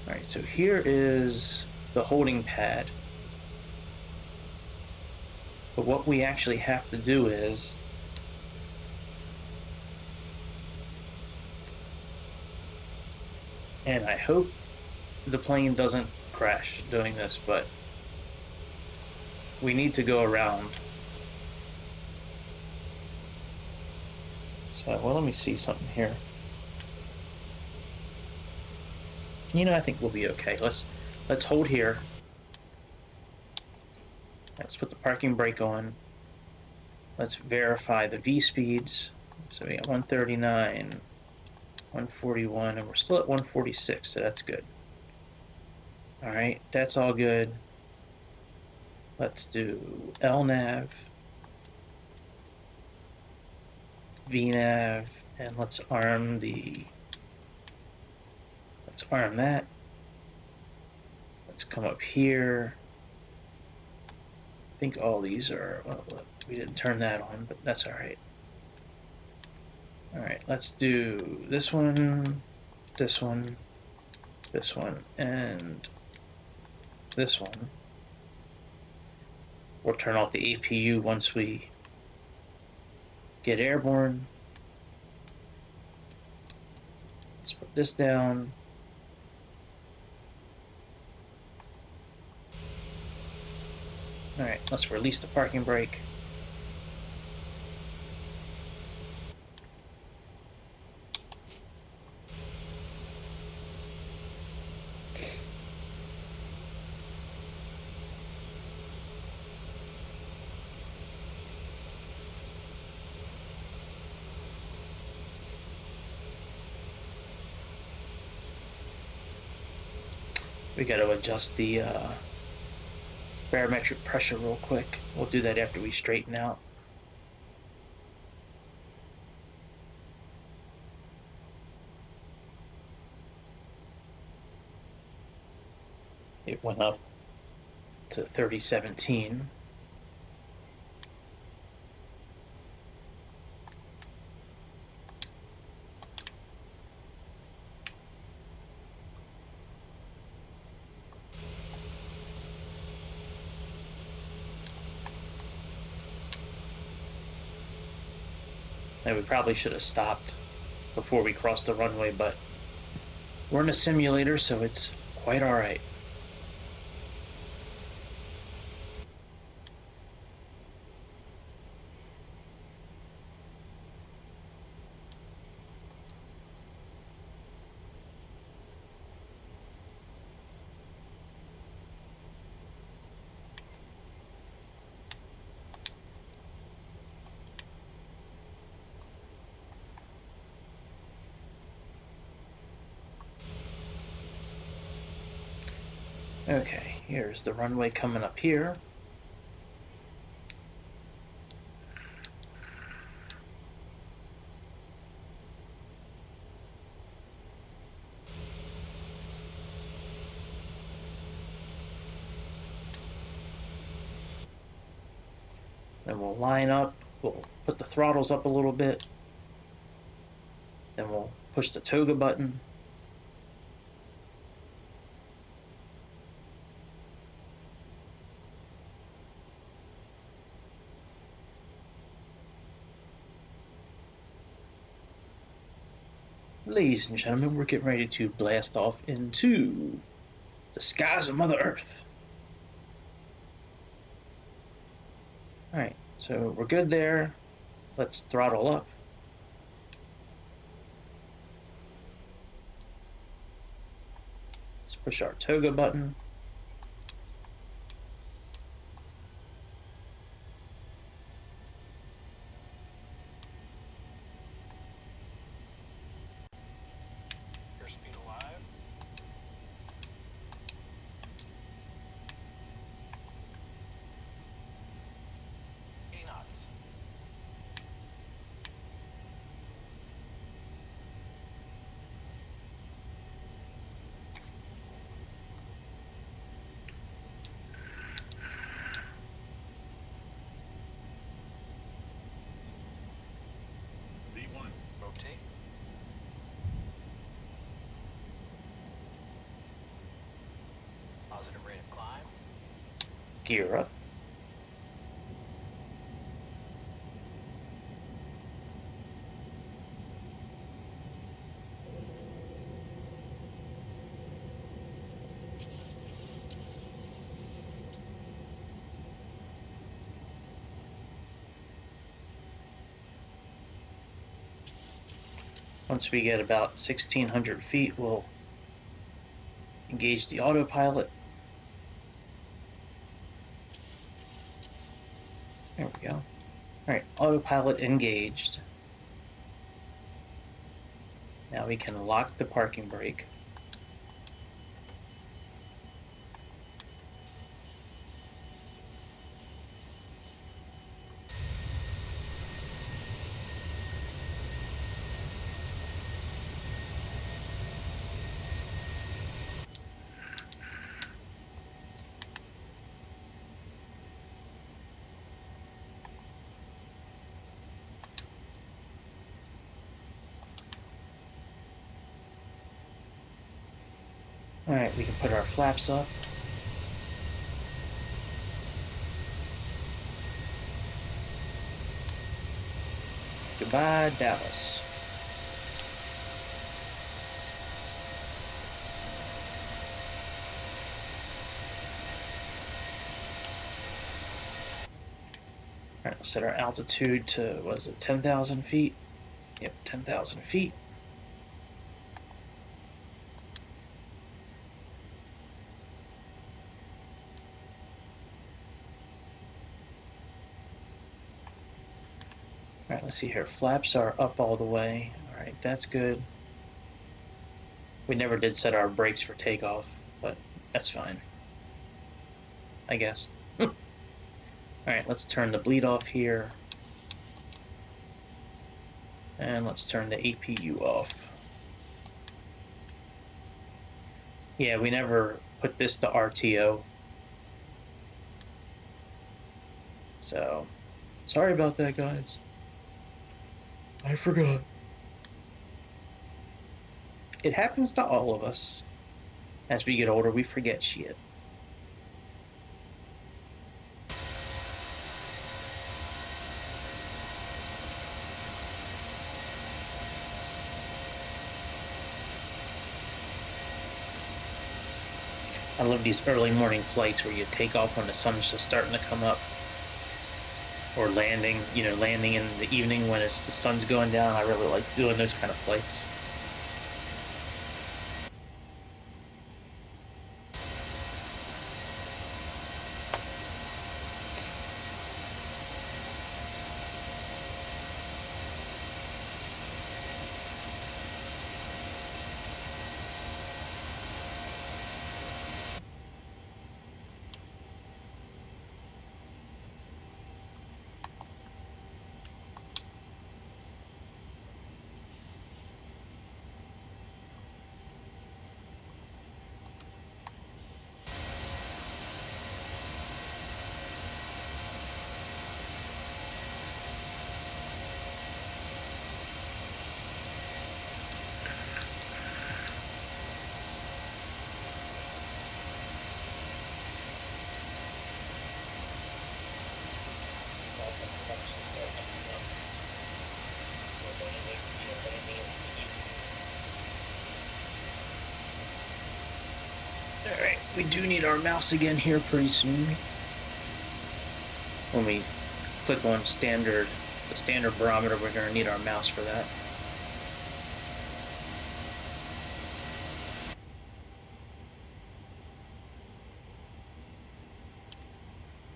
All right, so here is the holding pad. But what we actually have to do is and I hope the plane doesn't crash doing this, but we need to go around. So, well, let me see something here. You know, I think we'll be okay. Let's hold here. Let's put the parking brake on. Let's verify the V speeds. So we got 139, 141, and we're still at 146, so that's good. All right, that's all good. Let's do LNAV, VNAV, and let's arm that. Let's come up here. I think all these are, well, we didn't turn that on, but that's all right. All right, let's do this one, this one, this one, and this one. We'll turn off the APU once we get airborne. Let's put this down. All right, let's release the parking brake. We got to adjust the barometric pressure real quick. We'll do that after we straighten out. It went up to 3017. And we probably should have stopped before we crossed the runway, but we're in a simulator, so it's quite all right. Okay, here's the runway coming up here. Then we'll line up, we'll put the throttles up a little bit, then we'll push the toga button. Ladies and gentlemen, we're getting ready to blast off into the skies of Mother Earth. All right, so we're good there. Let's throttle up. Let's push our toga button. Positive rate of climb. Gear up. Once we get about 1,600 feet, we'll engage the autopilot. There we go. All right, autopilot engaged. Now we can lock the parking brake. All right, we can put our flaps up. Goodbye, Dallas. All right, let's set our altitude to, what is it, 10,000 feet? Yep, 10,000 feet. All right, let's see here. Flaps are up all the way. All right, that's good. We never did set our brakes for takeoff, but that's fine, I guess. All right, let's turn the bleed off here. And let's turn the APU off. Yeah, we never put this to RTO. So, sorry about that, guys. I forgot. It happens to all of us. As we get older, we forget shit. I love these early morning flights where you take off when the sun's just starting to come up. Or landing, landing in the evening when the sun's going down. I really like doing those kind of flights. Alright, we do need our mouse again here pretty soon. When we click on the standard barometer, we're going to need our mouse for that.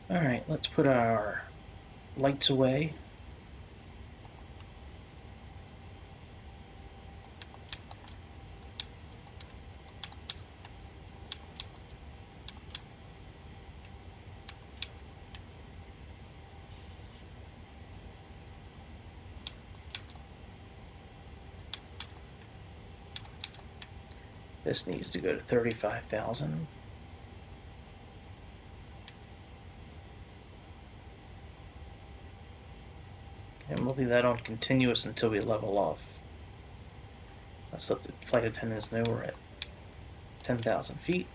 Alright, let's put our lights away. This needs to go to 35,000. And we'll leave that on continuous until we level off. Let's let the flight attendants know we're at 10,000 feet.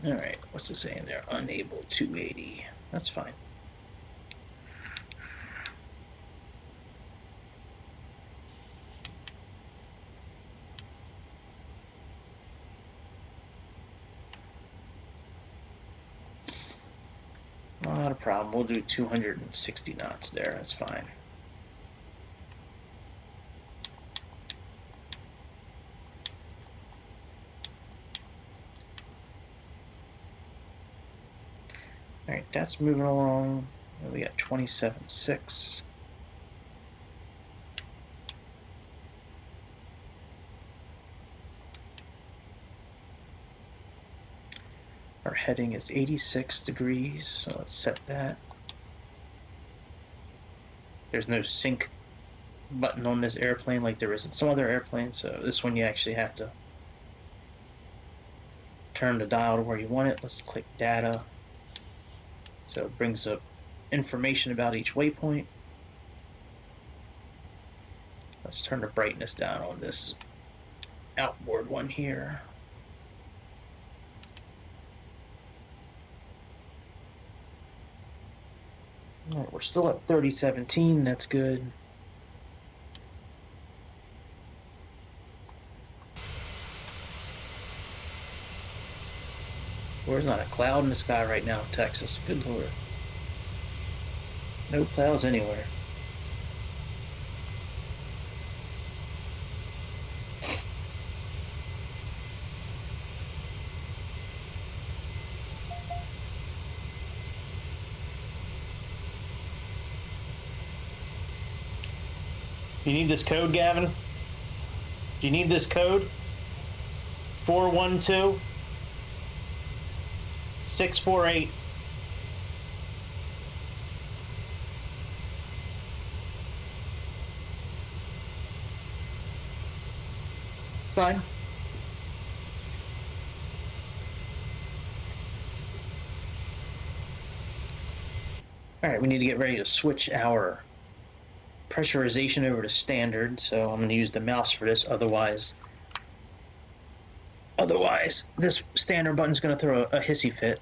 Alright, what's it saying there? Unable 280. That's fine. Not a problem. We'll do 260 knots there. That's fine. Alright, that's moving along. We got 27.6. Our heading is 86 degrees, so let's set that. There's no sync button on this airplane like there is in some other airplanes, so this one you actually have to turn the dial to where you want it. Let's click data. So it brings up information about each waypoint. Let's turn the brightness down on this outboard one here. All right, we're still at 3017, that's good. There's not a cloud in the sky right now in Texas. Good Lord. No clouds anywhere. You need this code, Gavin? Do you need this code? 412 648. Fine. All right, we need to get ready to switch our pressurization over to standard, so I'm going to use the mouse for this. Otherwise this standard button's going to throw a hissy fit.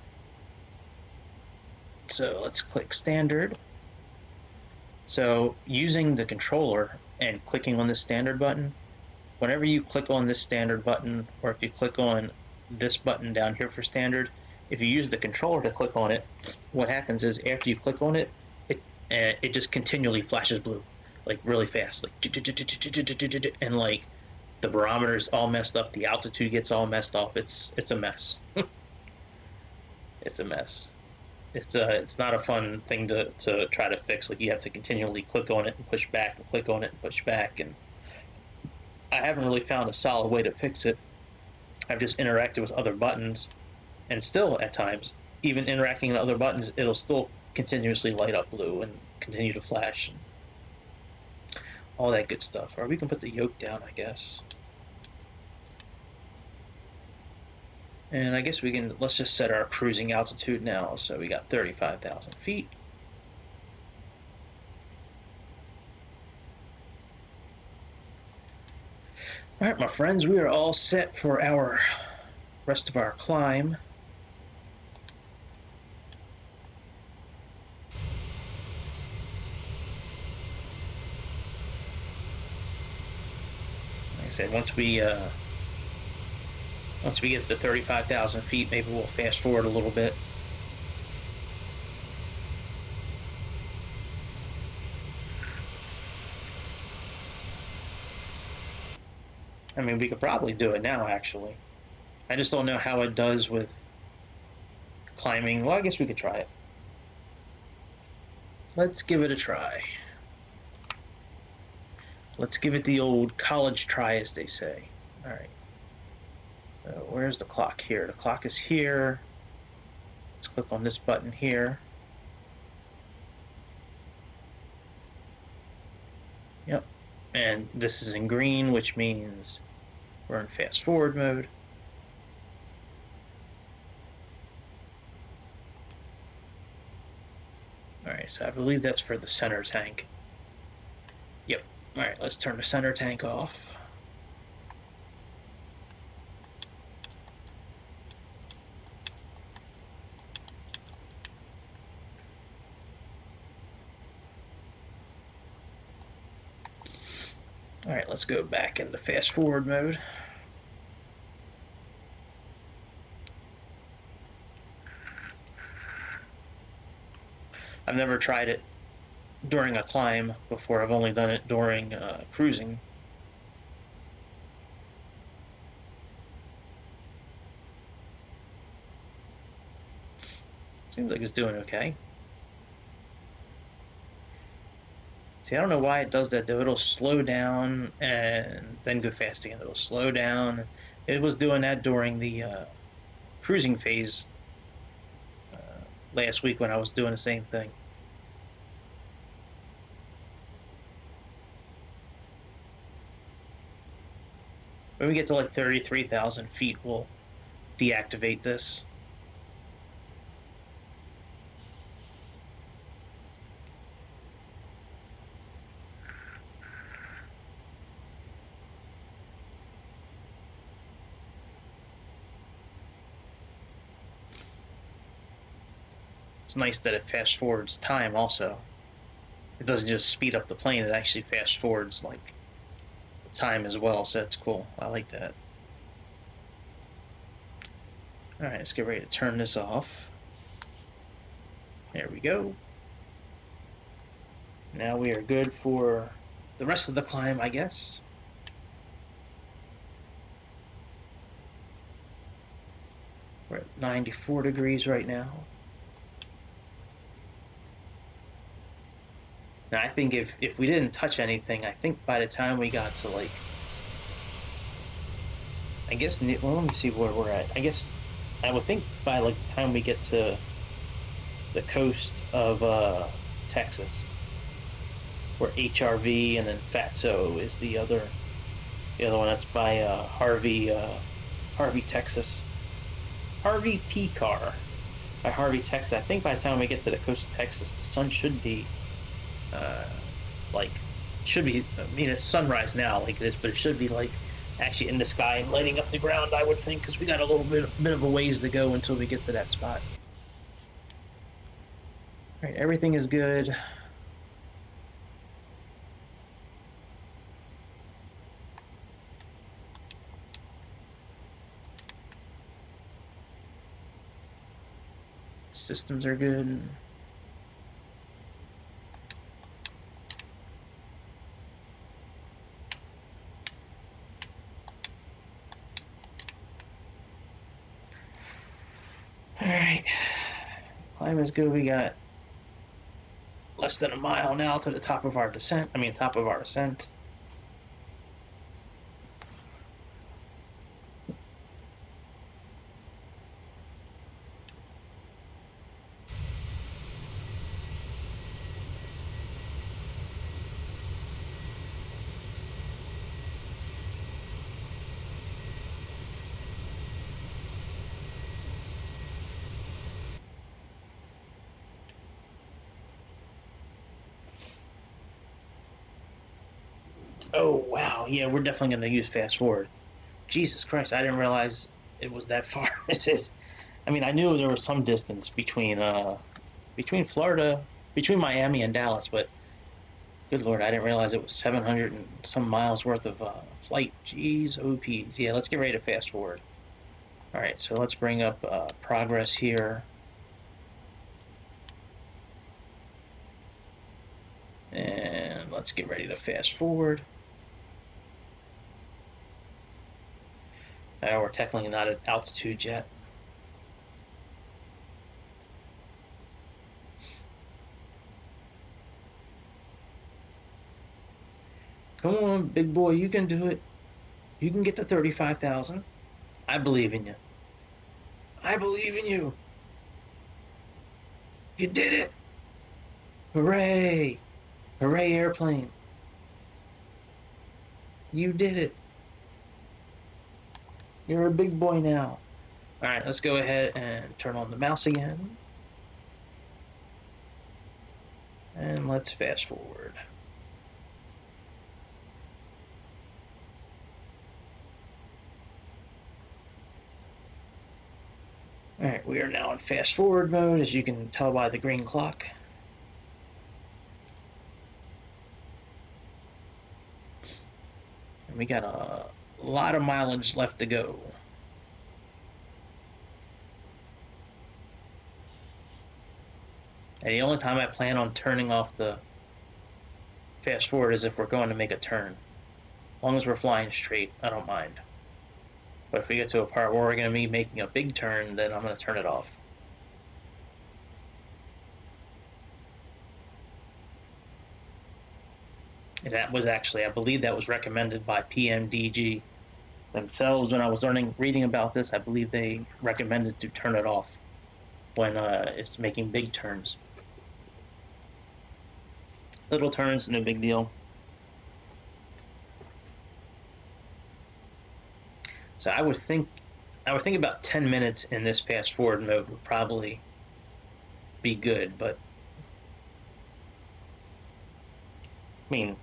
So let's click standard. So using the controller and clicking on the standard button, whenever you click on this standard button, or if you click on this button down here for standard, if you use the controller to click on it, what happens is after you click on it, it just continually flashes blue, like really fast, like, and like the barometer's all messed up, the altitude gets all messed off. It's a mess. It's a mess. It's not a fun thing to try to fix. Like, you have to continually click on it and push back, and click on it and push back, and I haven't really found a solid way to fix it. I've just interacted with other buttons, and still at times, even interacting with other buttons, it'll still continuously light up blue and continue to flash and all that good stuff. Or we can put the yoke down, I guess. And I guess we can, let's just set our cruising altitude now. So we got 35,000 feet. All right, my friends, we are all set for our rest of our climb. Like I said, once we get to 35,000 feet, maybe we'll fast forward a little bit. I mean, we could probably do it now, actually. I just don't know how it does with climbing. Well, I guess we could try it. Let's give it a try. Let's give it the old college try, as they say. All right. Where's the clock here? The clock is here. Let's click on this button here. Yep. And this is in green, which means we're in fast forward mode. All right, so I believe that's for the center tank. Yep. All right, let's turn the center tank off. All right, let's go back into fast forward mode. I've never tried it during a climb before. I've only done it during cruising. Seems like it's doing okay. See, I don't know why it does that though. It'll slow down and then go fast again. It'll slow down. It was doing that during the cruising phase last week when I was doing the same thing. When we get to like 33,000 feet, we'll deactivate this. It's nice that it fast forwards time also. It doesn't just speed up the plane, it actually fast forwards like the time as well, so that's cool. I like that. All right, let's get ready to turn this off. There we go. Now we are good for the rest of the climb, I guess. We're at 94 degrees right now. Now I think if we didn't touch anything, I think by the time we got to like, I guess, well, let me see where we're at. I guess I would think by like the time we get to the coast of Texas, where HRV and then Fatso is the other one that's by Harvey, Texas. Harvey P. Car by Harvey, Texas. I think by the time we get to the coast of Texas, the sun should be like, should be, I mean, it's sunrise now like it is, but it should be like actually in the sky and lighting up the ground, I would think, because we got a little bit of a ways to go until we get to that spot. All right, everything is good. Systems are good. All right, climb is good. We got less than a mile now to the top of our descent. Top of our ascent. Oh, wow. Yeah, we're definitely going to use fast forward. Jesus Christ, I didn't realize it was that far. I knew there was some distance between Florida, between Miami and Dallas, but good Lord, I didn't realize it was 700 and some miles worth of flight. Jeez, OPs. Yeah, let's get ready to fast forward. All right, so let's bring up progress here. And let's get ready to fast forward. We're technically not at altitude yet. Come on, big boy, you can do it. You can get to 35,000. I believe in you. I believe in you. You did it. Hooray. Hooray, airplane. You did it. You're a big boy now. All right, let's go ahead and turn on the mouse again. And let's fast forward. All right, we are now in fast forward mode, as you can tell by the green clock. And we got a lot of mileage left to go. And the only time I plan on turning off the fast forward is if we're going to make a turn. As long as we're flying straight, I don't mind. But if we get to a part where we're going to be making a big turn, then I'm going to turn it off. And that was actually, I believe that was recommended by PMDG themselves when I was reading about this. I believe they recommended to turn it off when it's making big turns. Little turns, no big deal. So I would think about 10 minutes in this fast forward mode would probably be good, but I mean,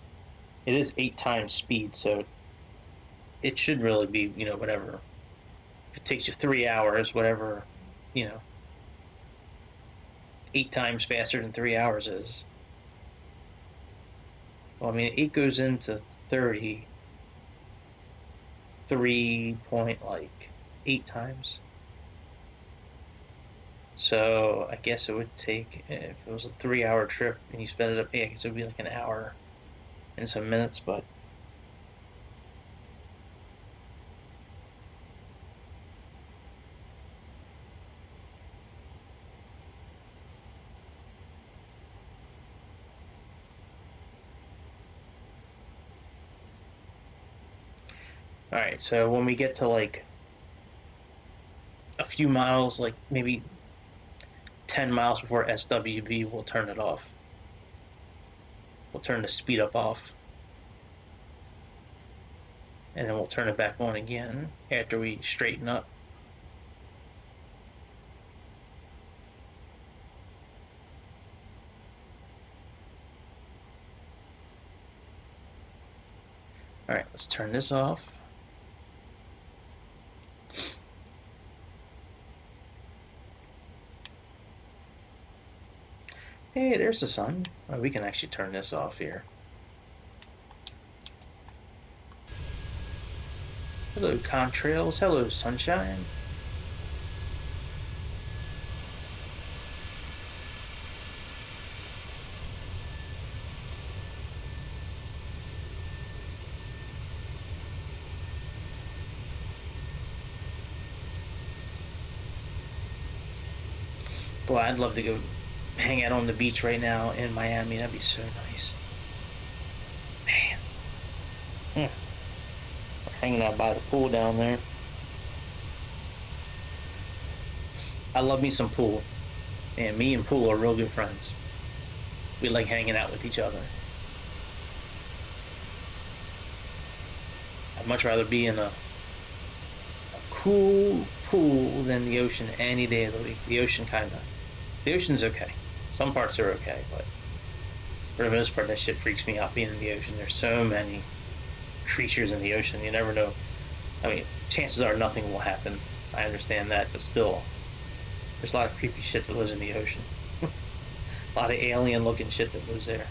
it is 8 times speed, so it should really be, whatever. If it takes you 3 hours, whatever, 8 times faster than 3 hours is. Well, I mean, 8 goes into 30, 3.8 times. So I guess it would take, if it was a 3-hour trip and you sped it up, I guess it would be like an hour and some minutes, but all right, so when we get to like a few miles, like maybe 10 miles before SWB, we'll turn it off. We'll turn the speed up off. And then we'll turn it back on again after we straighten up. All right, let's turn this off. Hey, there's the sun. Oh, we can actually turn this off here. Hello, contrails. Hello, sunshine. Boy, I'd love to go hang out on the beach right now in Miami. That'd be so nice. Man. We're hanging out by the pool down there. I love me some pool. And me and pool are real good friends. We like hanging out with each other. I'd much rather be in a cool pool than the ocean any day of the week. The ocean's okay. Some parts are okay, but for the most part, that shit freaks me out being in the ocean. There's so many creatures in the ocean. You never know. I mean, chances are nothing will happen. I understand that, but still, there's a lot of creepy shit that lives in the ocean. A lot of alien-looking shit that lives there.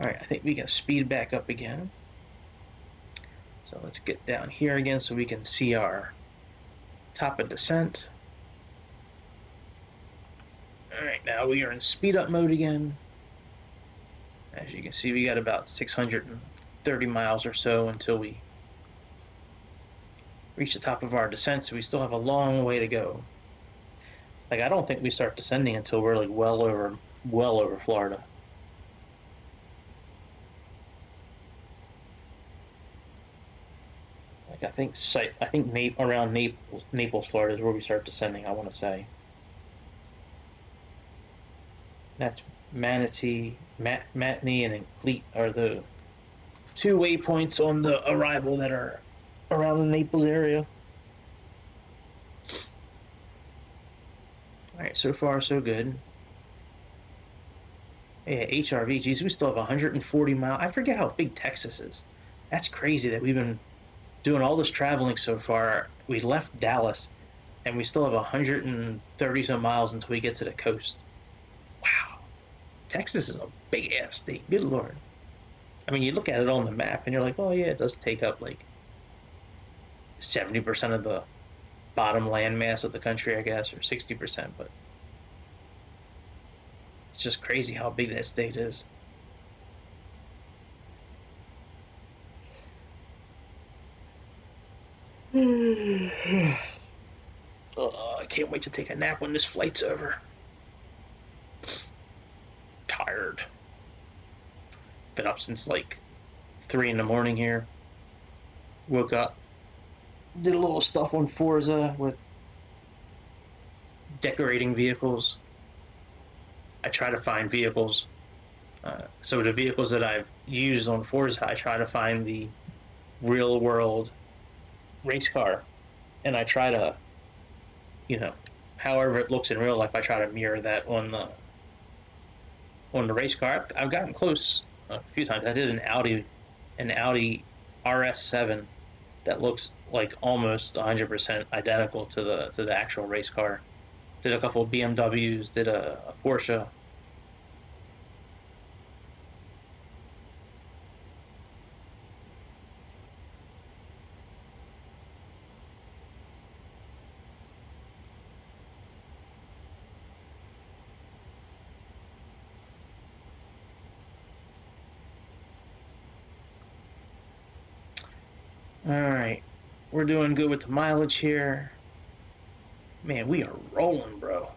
Alright, I think we can speed back up again. So let's get down here again so we can see our top of descent. Alright, now we are in speed up mode again. As you can see, we got about 630 miles or so until we reach the top of our descent, so we still have a long way to go. Like, I don't think we start descending until we're like well over Florida. Like, I think around Naples, Florida is where we start descending, I want to say. That's Manatee, Matney, and Cleat are the 2 waypoints on the arrival that are around the Naples area. Alright, so far so good. Yeah, HRV. Geez, we still have 140 miles. I forget how big Texas is. That's crazy that we've been doing all this traveling so far. We left Dallas, and we still have 130 some miles until we get to the coast. Wow, Texas is a big ass state. Good lord. I mean, you look at it on the map, and you're like, oh yeah, it does take up like 70% of the bottom landmass of the country, I guess, or 60%. But it's just crazy how big that state is. Oh, I can't wait to take a nap when this flight's over. Tired. Been up since like 3 in the morning here. Woke up, did a little stuff on Forza with decorating vehicles. I try to find vehicles. So the vehicles that I've used on Forza, I try to find the real world race car, and I try to, however it looks in real life, I try to mirror that on the race car. I've gotten close a few times. I did an Audi RS7 that looks like almost 100% identical to the actual race car. Did a couple of BMWs, did a Porsche. All right, we're doing good with the mileage here. Man, we are rolling, bro.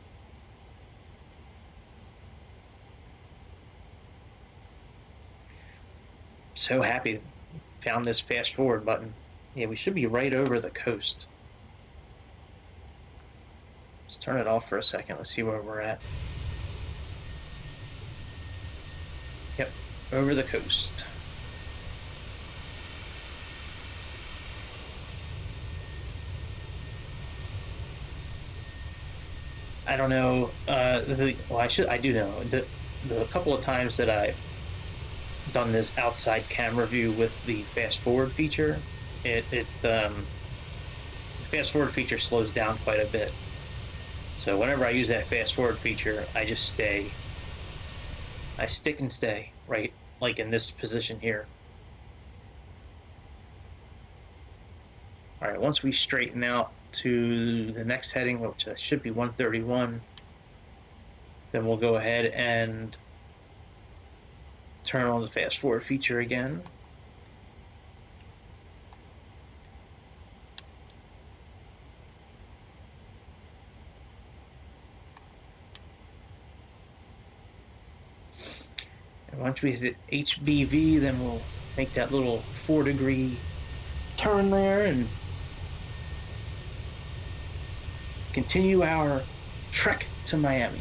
So happy found this fast forward button. Yeah, we should be right over the coast. Let's turn it off for a second. Let's see where we're at. Yep, over the coast. I don't know. I do know. The couple of times that I've done this outside camera view with the fast forward feature, the fast forward feature slows down quite a bit. So whenever I use that fast forward feature, I just stay. I stick and stay, right? Like in this position here. All right, once we straighten out to the next heading, which should be 131, then we'll go ahead and turn on the fast forward feature again. And once we hit HBV, then we'll make that little 4-degree turn there and continue our trek to Miami.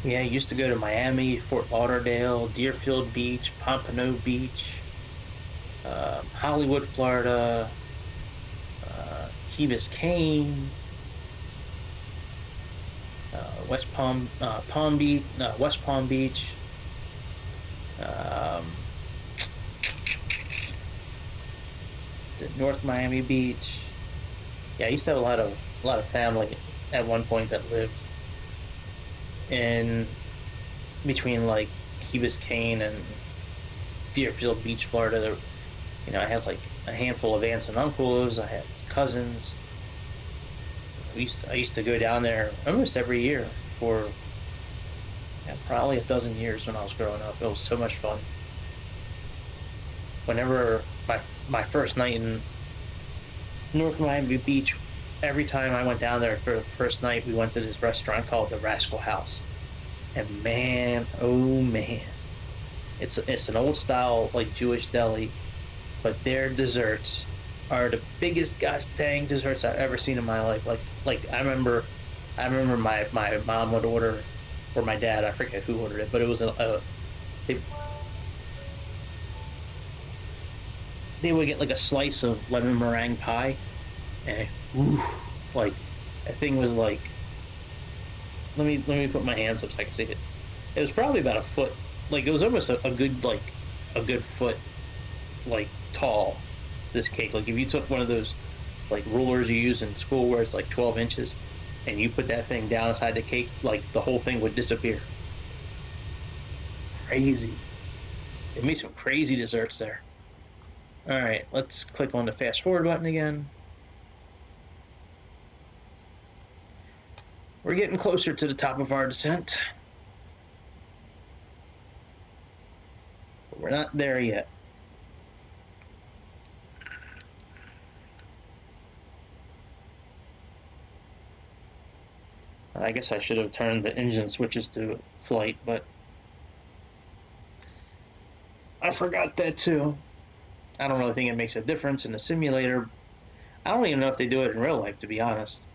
Yeah, I used to go to Miami, Fort Lauderdale, Deerfield Beach, Pompano Beach, Hollywood, Florida, Key Biscayne, West Palm Beach, North Miami Beach. Yeah, I used to have a lot of family at one point that lived in between like Key Biscayne and Deerfield Beach, Florida. I had like a handful of aunts and uncles. I had cousins. I used to go down there almost every year for probably a dozen years when I was growing up. It was so much fun. Whenever my first night in North Miami Beach, every time I went down there for the first night, we went to this restaurant called the Rascal House. And man, oh man, it's an old style like Jewish deli, but their desserts are the biggest gosh dang desserts I've ever seen in my life. Like I remember I remember my mom would order, or my dad, I forget who ordered it, but it was they, they would get like a slice of lemon meringue pie, and ooh, like that thing was like, let me put my hands up so I can see it. It was probably about a foot, like it was almost a good like a good foot like tall. This cake, like if you took one of those like rulers you use in school where it's like 12 inches, and you put that thing down inside the cake, like the whole thing would disappear. Crazy. They made some crazy desserts there. All right, let's click on the fast forward button again. We're getting closer to the top of our descent, but we're not there yet. I guess I should have turned the engine switches to flight, but I forgot that too. I don't really think it makes a difference in the simulator. I don't even know if they do it in real life, to be honest.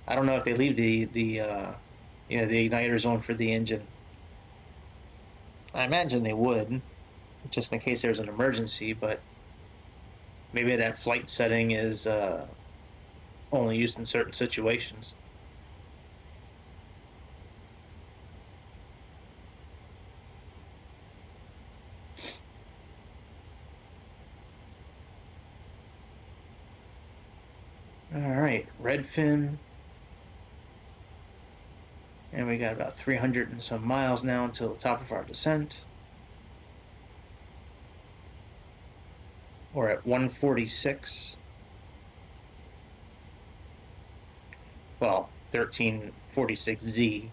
I don't know if they leave the igniters on for the engine. I imagine they would, just in case there's an emergency, but maybe that flight setting is only used in certain situations. All right, Redfin. And we got about 300 and some miles now until the top of our descent. We're at 146. Well, 1346Z.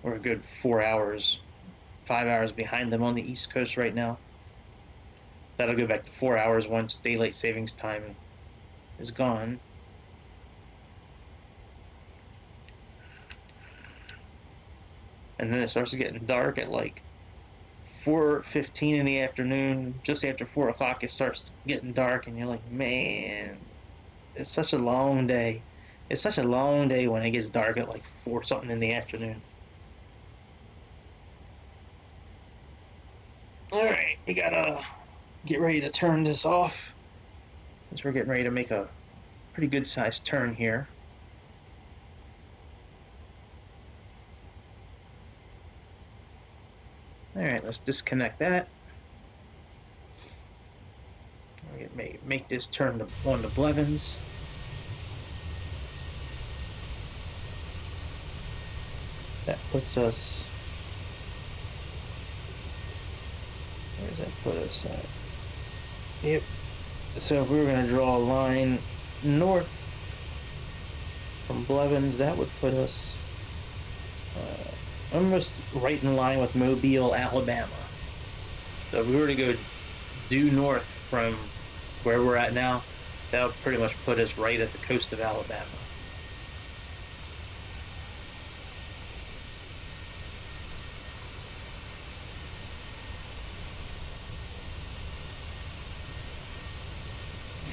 We're a good 4 hours, 5 hours behind them on the East Coast right now. That'll go back to 4 hours once daylight savings time is gone. And then it starts getting dark at like 4:15 in the afternoon. Just after 4 o'clock, it starts getting dark, and you're like, man, it's such a long day. It's such a long day when it gets dark at like 4 something in the afternoon. All right, we gotta get ready to turn this off, since we're getting ready to make a pretty good sized turn here. All right, let's disconnect that. Make this turn on to Blevins. That puts us. Where does that put us at? Yep. So if we were going to draw a line north from Blevins, that would put us almost right in line with Mobile, Alabama. So if we were to go due north from where we're at now, that would pretty much put us right at the coast of Alabama.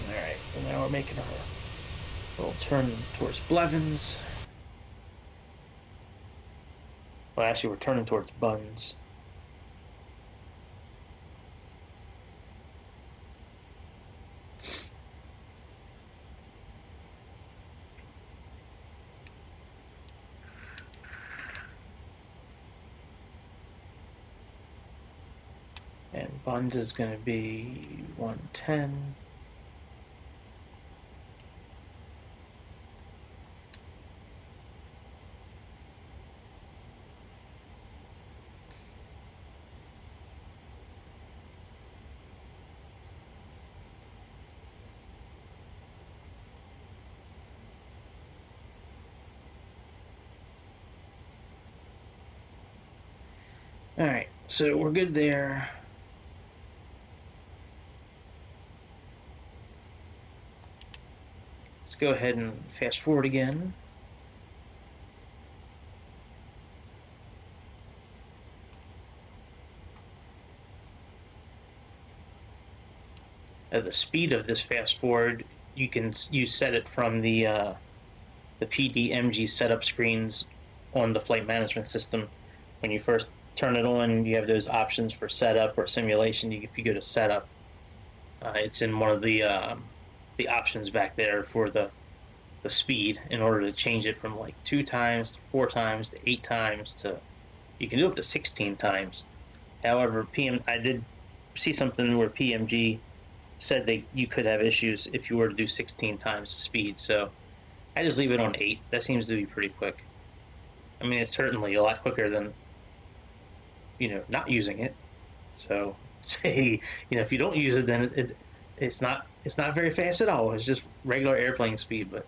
Alright, well now we're making our little turn towards Blevins. Well, actually, we're turning towards Buns. And Buns is going to be 110. All right, so we're good there. Let's go ahead and fast forward again. The speed of this fast forward, you set it from the the PMDG setup screens on the flight management system. When you first turn it on, you have those options for setup or simulation. If you go to setup, it's in one of the options back there for the speed, in order to change it from like 2 times to 4 times to 8 times to, you can do up to 16 times. However, I did see something where PMG said that you could have issues if you were to do 16 times the speed, so I just leave it on 8. That seems to be pretty quick. I mean, it's certainly a lot quicker than, not using it. So say, if you don't use it, then it's not very fast at all. It's just regular airplane speed, but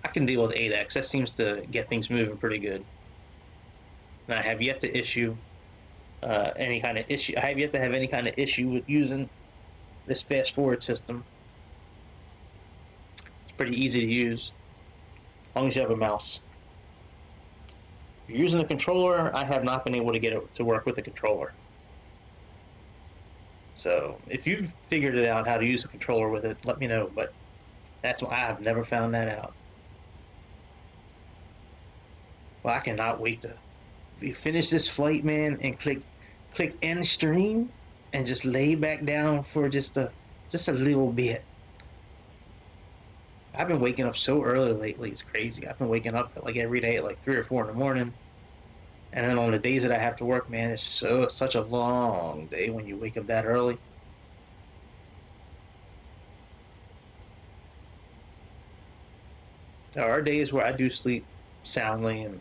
I can deal with 8x. That seems to get things moving pretty good. And I have yet to issue any kind of issue. I have yet to have any kind of issue with using this fast forward system. It's pretty easy to use, as long as you have a mouse. If you're using a controller, I have not been able to get it to work with the controller. So if you've figured it out how to use a controller with it, let me know. But that's why I have never found that out. Well, I cannot wait to finish this flight, man, and click end stream and just lay back down for just a little bit. I've been waking up so early lately, it's crazy. I've been waking up like every day at like 3 or 4 in the morning. And then on the days that I have to work, man, it's such a long day when you wake up that early. There are days where I do sleep soundly, and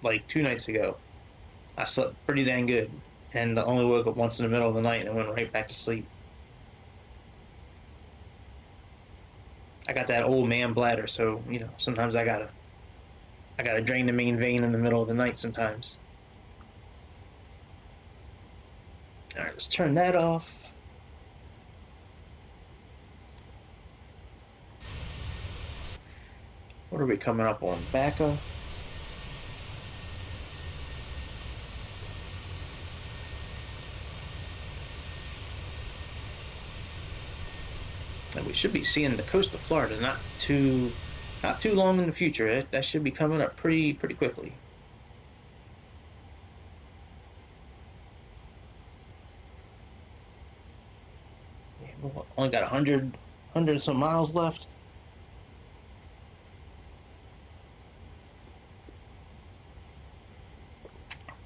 like 2 nights ago, I slept pretty dang good, and I only woke up once in the middle of the night and went right back to sleep. I got that old man bladder, so sometimes I gotta drain the main vein in the middle of the night sometimes. All right, let's turn that off. What are we coming up on? Backup. And we should be seeing the coast of Florida not too long in the future. That should be coming up pretty quickly. Only got 100 some miles left.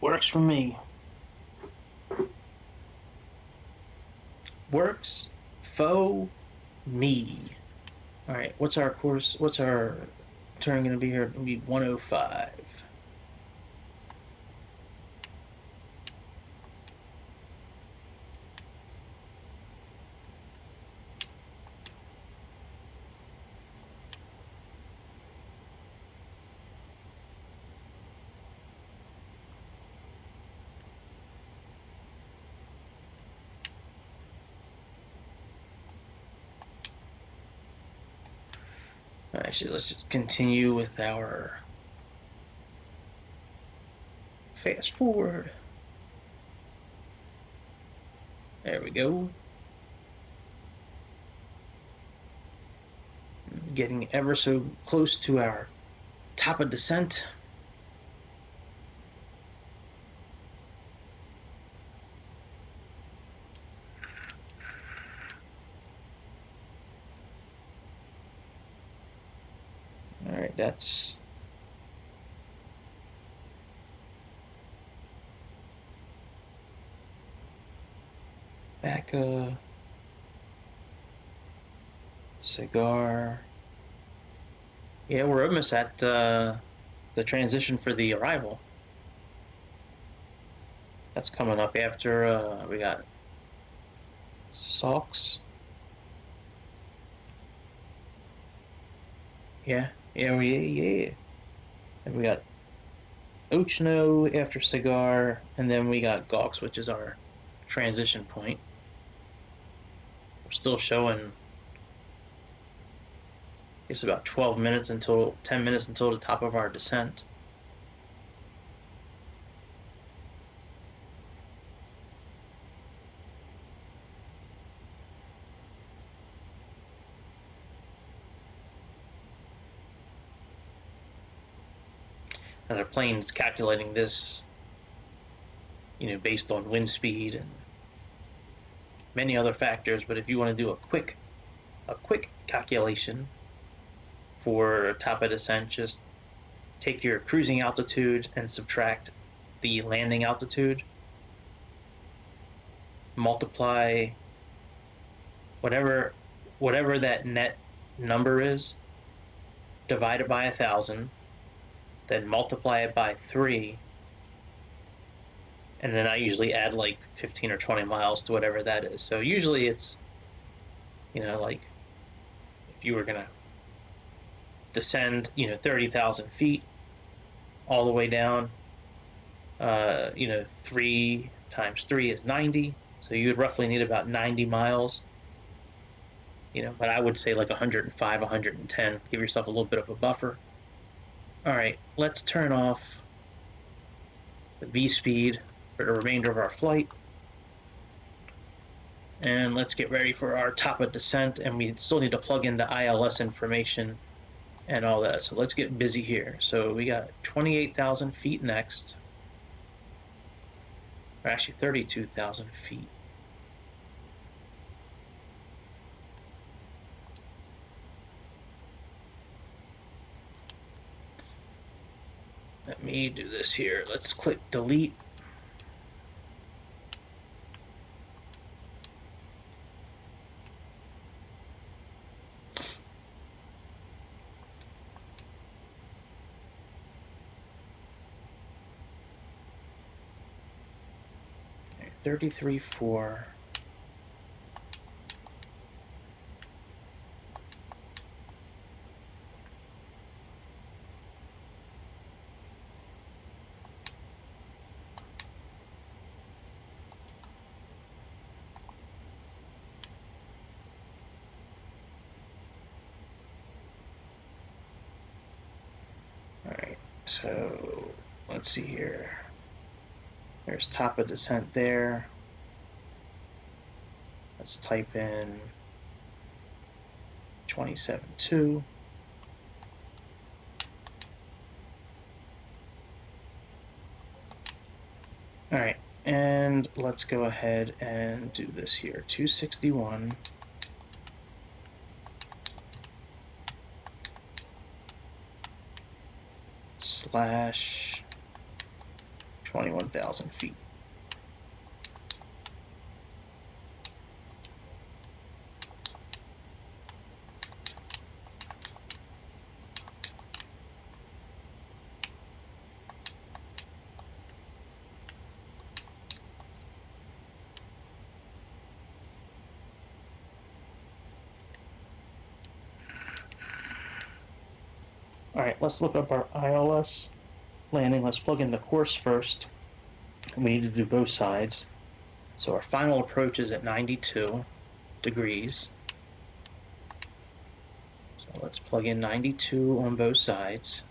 Works for me. Works for me. All right, what's our course? What's our turn going to be here? It's going to be 105. Actually, let's just continue with our fast forward. There we go. Getting ever so close to our top of descent. All right, that's back cigar. Yeah, we're almost at the transition for the arrival. That's coming up after we got Socks. Yeah. And we got Ochno after Cigar, and then we got Gawks, which is our transition point. We're still showing, it's about 10 minutes until the top of our descent. And the plane's calculating this, based on wind speed and many other factors. But if you want to do a quick calculation for top of descent, just take your cruising altitude and subtract the landing altitude, multiply whatever that net number is, divide it by 1,000, then multiply it by 3, and then I usually add like 15 or 20 miles to whatever that is. So usually it's, like if you were gonna descend, 30,000 feet all the way down, 3 times 3 is 90. So you would roughly need about 90 miles, but I would say like 105, 110, give yourself a little bit of a buffer. All right, let's turn off the V speed for the remainder of our flight. And let's get ready for our top of descent, and we still need to plug in the ILS information and all that. So let's get busy here. So we got 28,000 feet next, or actually 32,000 feet. Let me do this here. Let's click delete. Okay, 33.4. So let's see here. There's top of descent there. Let's type in 27.2. All right, and let's go ahead and do this here. 261. Slash 21,000 feet. All right, let's look up our ILS landing. Let's plug in the course first. We need to do both sides. So our final approach is at 92 degrees. So let's plug in 92 on both sides.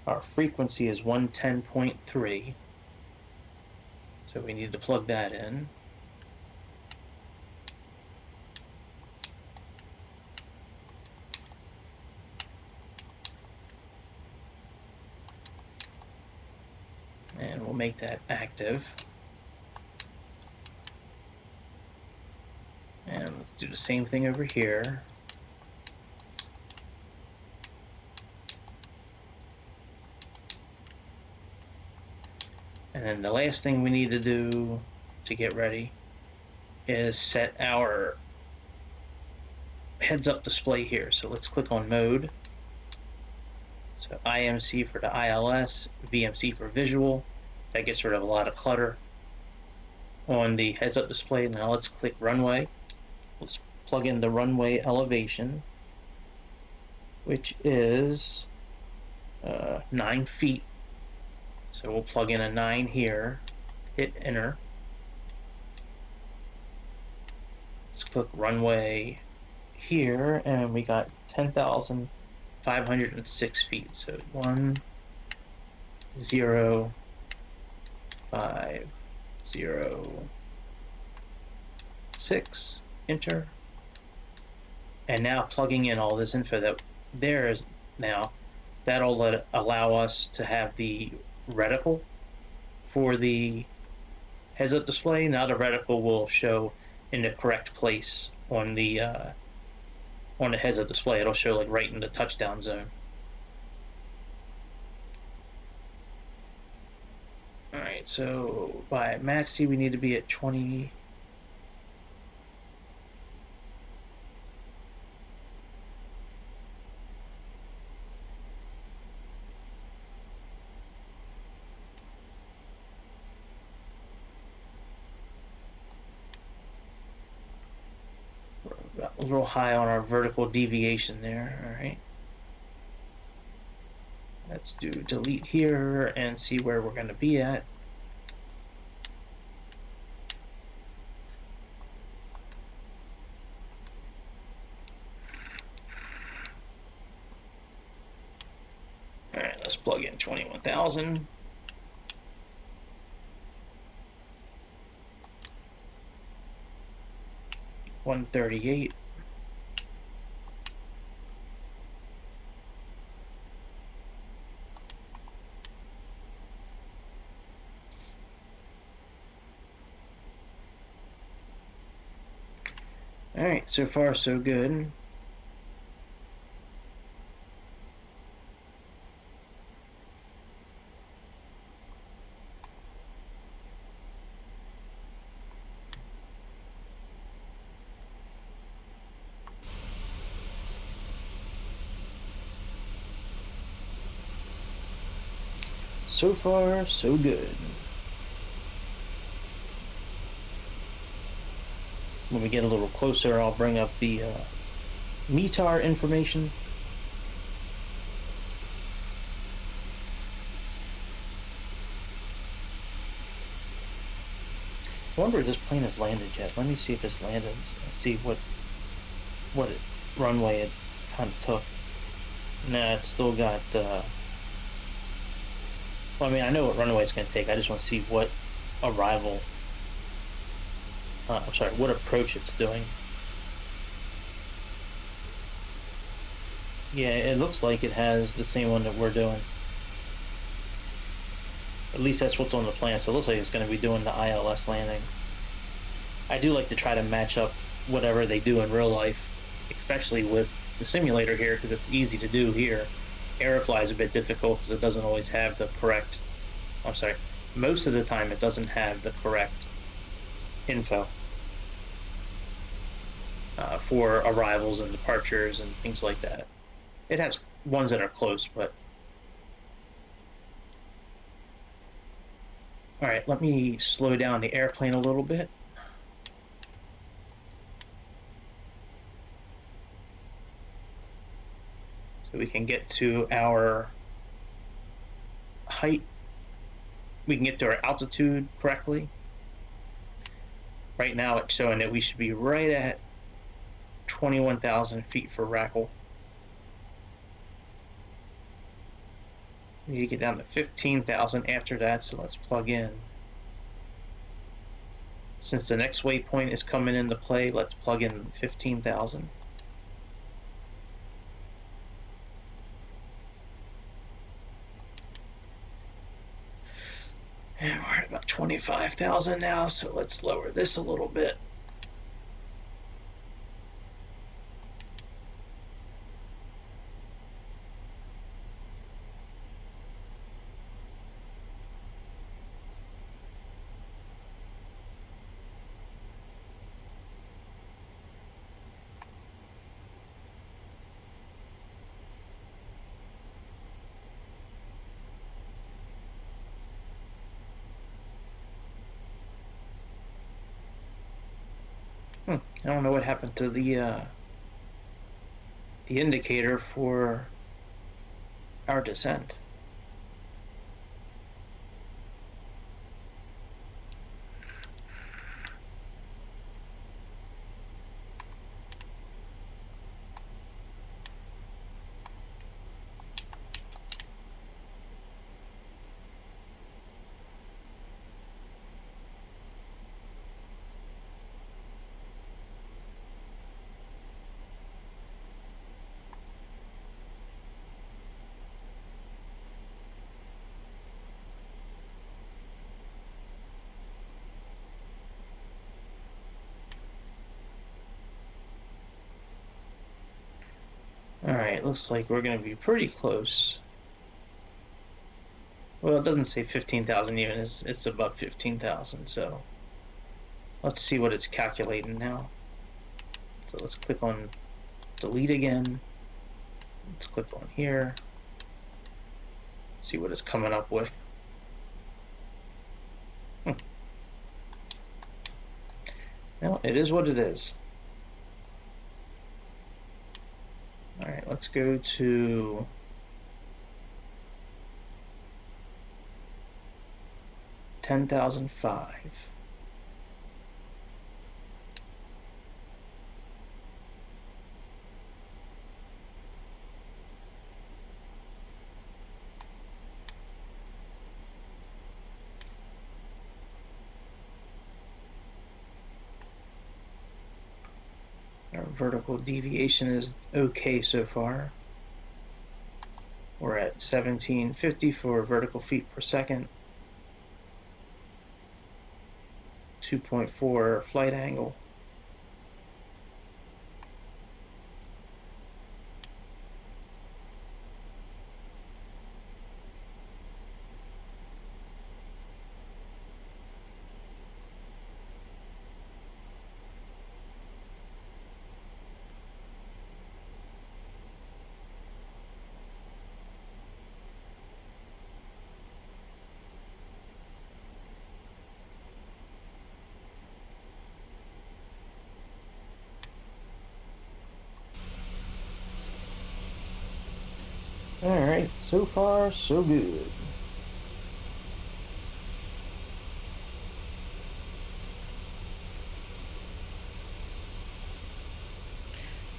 Our frequency is 110.3. So we need to plug that in. And we'll make that active. And let's do the same thing over here. And then the last thing we need to do to get ready is set our heads-up display here. So let's click on mode. So IMC for the ILS, VMC for visual. That gets rid of a lot of clutter on the heads-up display. Now let's click runway. Let's plug in the runway elevation, which is 9 feet. So we'll plug in a 9 here, hit enter. Let's click runway here, and we got 10,506 feet. So 1, 0, 5, 0, 6, enter. And now plugging in all this info that there is now, that'll allow us to have the reticle for the heads-up display. Now the reticle will show in the correct place on the heads-up display. It'll show like right in the touchdown zone. All right, so by maxi we need to be at 20. A little high on our vertical deviation there. All right, let's do delete here and see where we're going to be at. All right, let's plug in 21,000. $138. All right, so far so good. So far, so good. When we get a little closer, I'll bring up the METAR information. I wonder if this plane has landed yet. Let me see if it's landed. See what runway it kind of took. Nah, it's still got. Well, I mean, I know what runway it's going to take. I just want to see what arrival. I'm sorry, what approach it's doing. Yeah, it looks like it has the same one that we're doing. At least that's what's on the plan, so it looks like it's going to be doing the ILS landing. I do like to try to match up whatever they do in real life, especially with the simulator here, because it's easy to do here. Aerofly is a bit difficult because it doesn't always have the correct, I'm sorry, most of the time it doesn't have the correct info for arrivals and departures and things like that. It has ones that are close, but all right, let me slow down the airplane a little bit. So we can get to our height. We can get to our altitude correctly. Right now it's showing that we should be right at 21,000 feet for Rackle. We need to get down to 15,000 after that, so let's plug in. Since the next waypoint is coming into play, let's plug in 15,000. And we're at about 25,000 now, so let's lower this a little bit. I don't know what happened to the indicator for our descent. Alright, looks like we're going to be pretty close. Well, it doesn't say 15,000 even, it's above 15,000, so let's see what it's calculating now. So let's click on delete again. Let's click on here. See what it's coming up with. Well, it is what it is. Alright, let's go to $10,005. Our vertical deviation is okay so far. We're at 1750 for vertical feet per second. 2.4 flight angle. Alright, so far so good.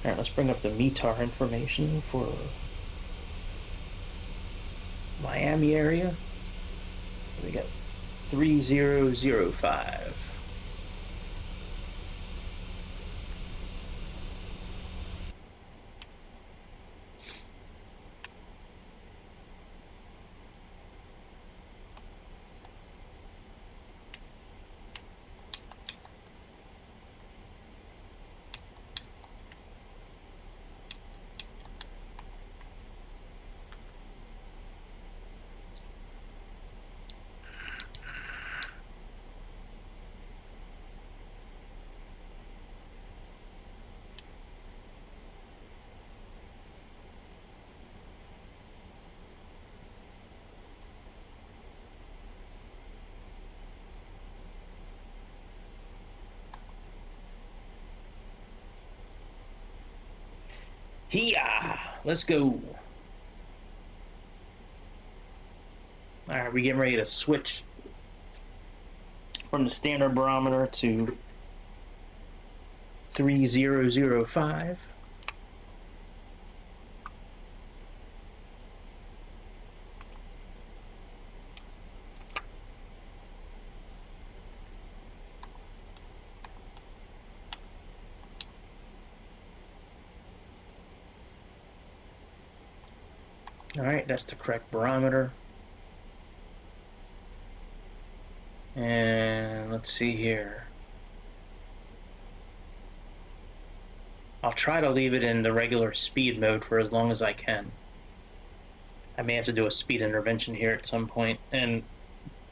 Alright, let's bring up the METAR information for Miami area. We got 3005. Yeah, let's go. Alright, we're getting ready to switch from the standard barometer to 3005. Alright, that's the correct barometer. And let's see here. I'll try to leave it in the regular speed mode for as long as I can. I may have to do a speed intervention here at some point and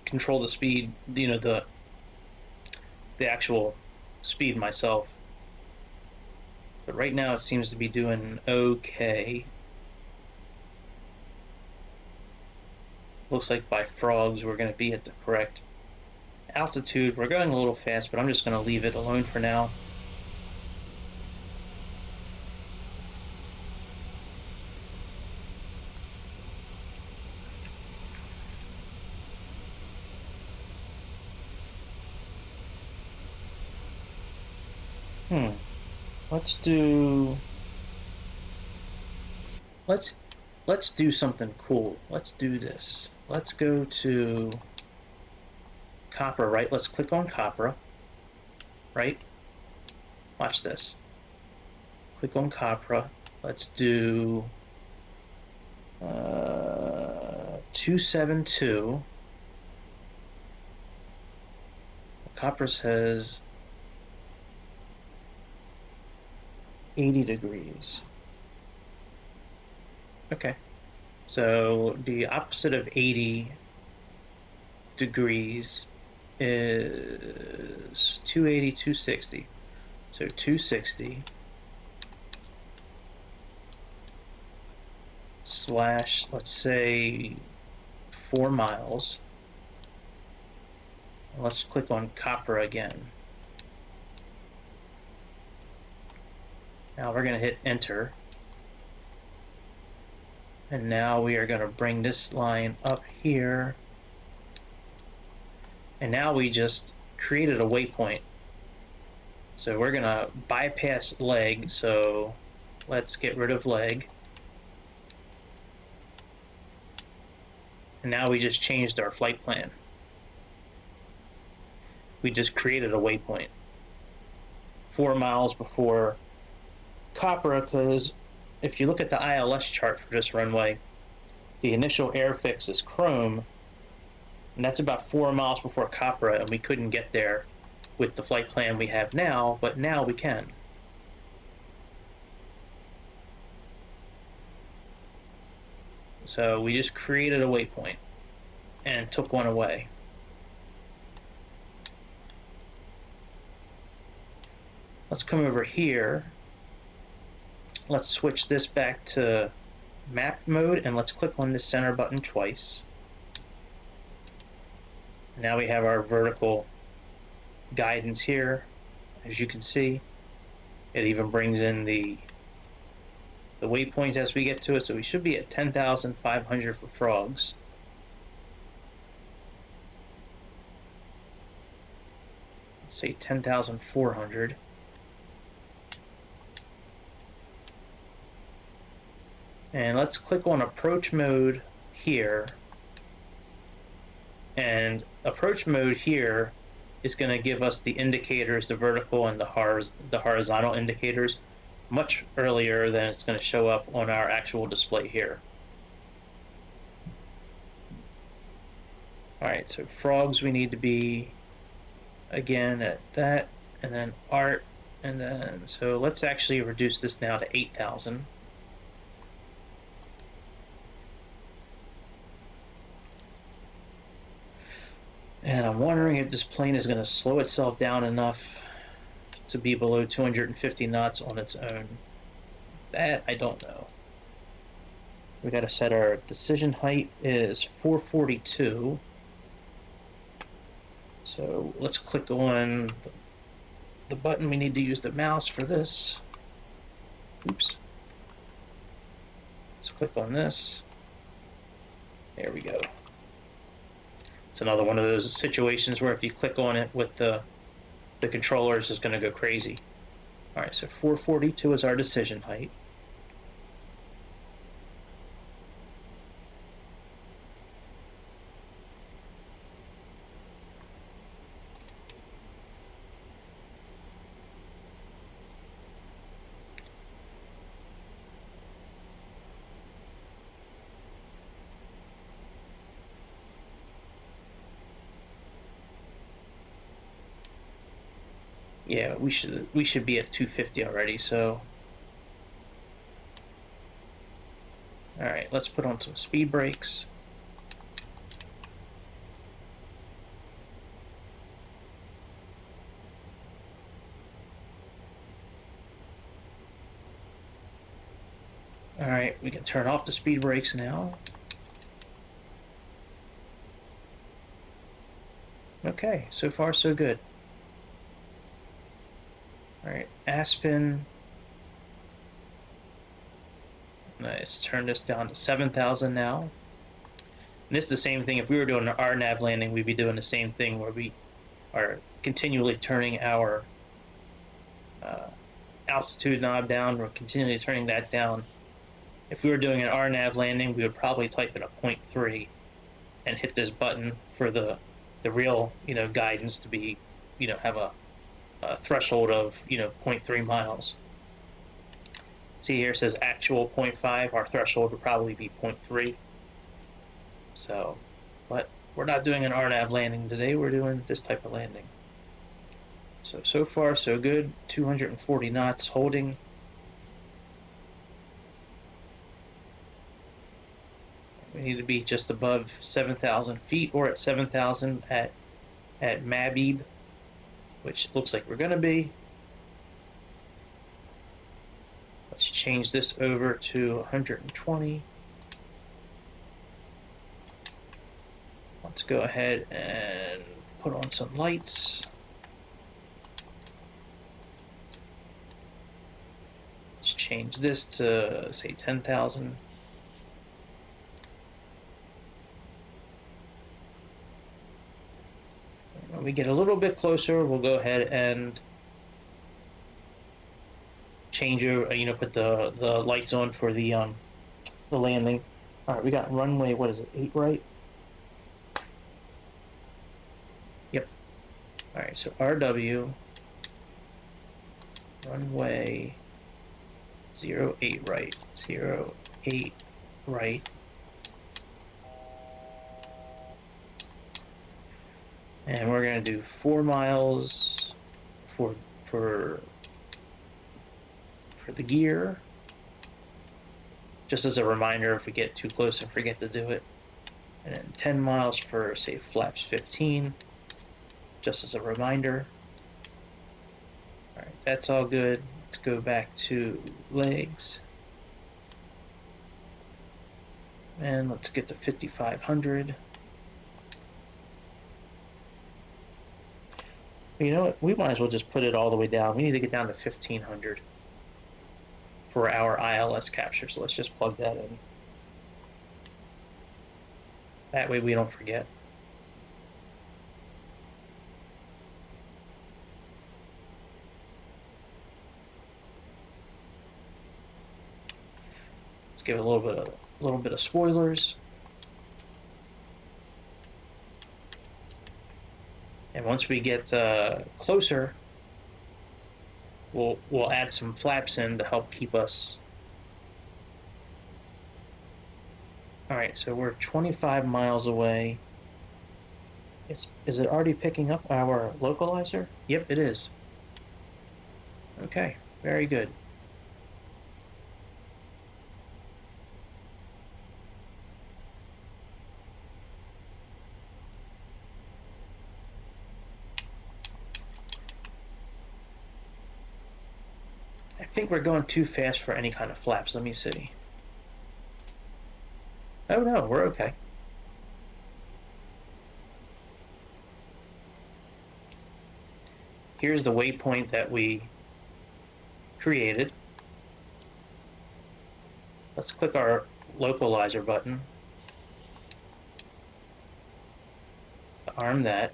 control the speed, you know, the actual speed myself. But right now it seems to be doing okay. Looks like by frogs we're going to be at the correct altitude. We're going a little fast, but I'm just going to leave it alone for now. Let's do something cool. Let's do this. Let's go to Copra, right? Let's click on Copra, right? Watch this. Click on Copra. Let's do 272. Copra says 80 degrees. Okay. So the opposite of 80 degrees is 280, 260. So 260 slash, let's say, 4 miles. And let's click on copper again. Now we're going to hit enter. And now we are going to bring this line up here. And now we just created a waypoint. So we're going to bypass leg. So let's get rid of leg. And now we just changed our flight plan. We just created a waypoint 4 miles before copper, because if you look at the ILS chart for this runway, the initial airfix is chrome, and that's about 4 miles before Capra, and we couldn't get there with the flight plan we have now, but now we can. So we just created a waypoint and took one away. Let's come over here. Let's switch this back to map mode, and let's click on the center button twice. Now we have our vertical guidance here. As you can see, it even brings in the waypoints as we get to it, so we should be at 10,500 for frogs. Let's say 10,400. And let's click on approach mode here. And approach mode here is going to give us the indicators, the vertical and the horizontal indicators, much earlier than it's going to show up on our actual display here. Alright, so frogs, we need to be again at that, and then art, and then, so let's actually reduce this now to 8,000. And I'm wondering if this plane is going to slow itself down enough to be below 250 knots on its own. That I don't know. We got to set our decision height is 442. So let's click on the button. We need to use the mouse for this. Oops. Let's click on this. There we go. It's another one of those situations where if you click on it with the controller, it's just going to go crazy. All right, so 442 is our decision height. Yeah, we should be at 250 already, so. All right, let's put on some speed brakes. All right, we can turn off the speed brakes now. Okay, so far so good. All right, Aspen. Let's turn this down to 7,000 now. And this is the same thing. If we were doing an RNAV landing, we'd be doing the same thing where we are continually turning our altitude knob down. We're continually turning that down. If we were doing an RNAV landing, we would probably type in a 0.3 and hit this button for the real, guidance to be, have a threshold of 0.3 miles. See here it says actual 0.5. Our threshold would probably be 0.3. So, but we're not doing an RNAV landing today. We're doing this type of landing. So far so good. 240 knots holding. We need to be just above 7,000 feet or at 7,000 at Mabib, which it looks like we're going to be. Let's change this over to 120. Let's go ahead and put on some lights. Let's change this to, say, 10,000. When we get a little bit closer, we'll go ahead and change over, put the lights on for the landing. All right, we got runway, what is it, 8 right? Yep. All right, so RW, runway 08 right, 08 right. And we're going to do 4 miles for the gear. Just as a reminder, if we get too close and forget to do it. And then 10 miles for, say, flaps 15. Just as a reminder. All right, that's all good. Let's go back to legs. And let's get to 5,500. You know what? We might as well just put it all the way down. We need to get down to 1,500 for our ILS capture. So let's just plug that in. That way we don't forget. Let's give it a little bit of spoilers. And once we get closer, we'll add some flaps in to help keep us. All right, so we're 25 miles away. Is it already picking up our localizer? Yep, it is. Okay, very good. I think we're going too fast for any kind of flaps. Let me see. Oh no, we're okay. Here's the waypoint that we created. Let's click our localizer button to arm that.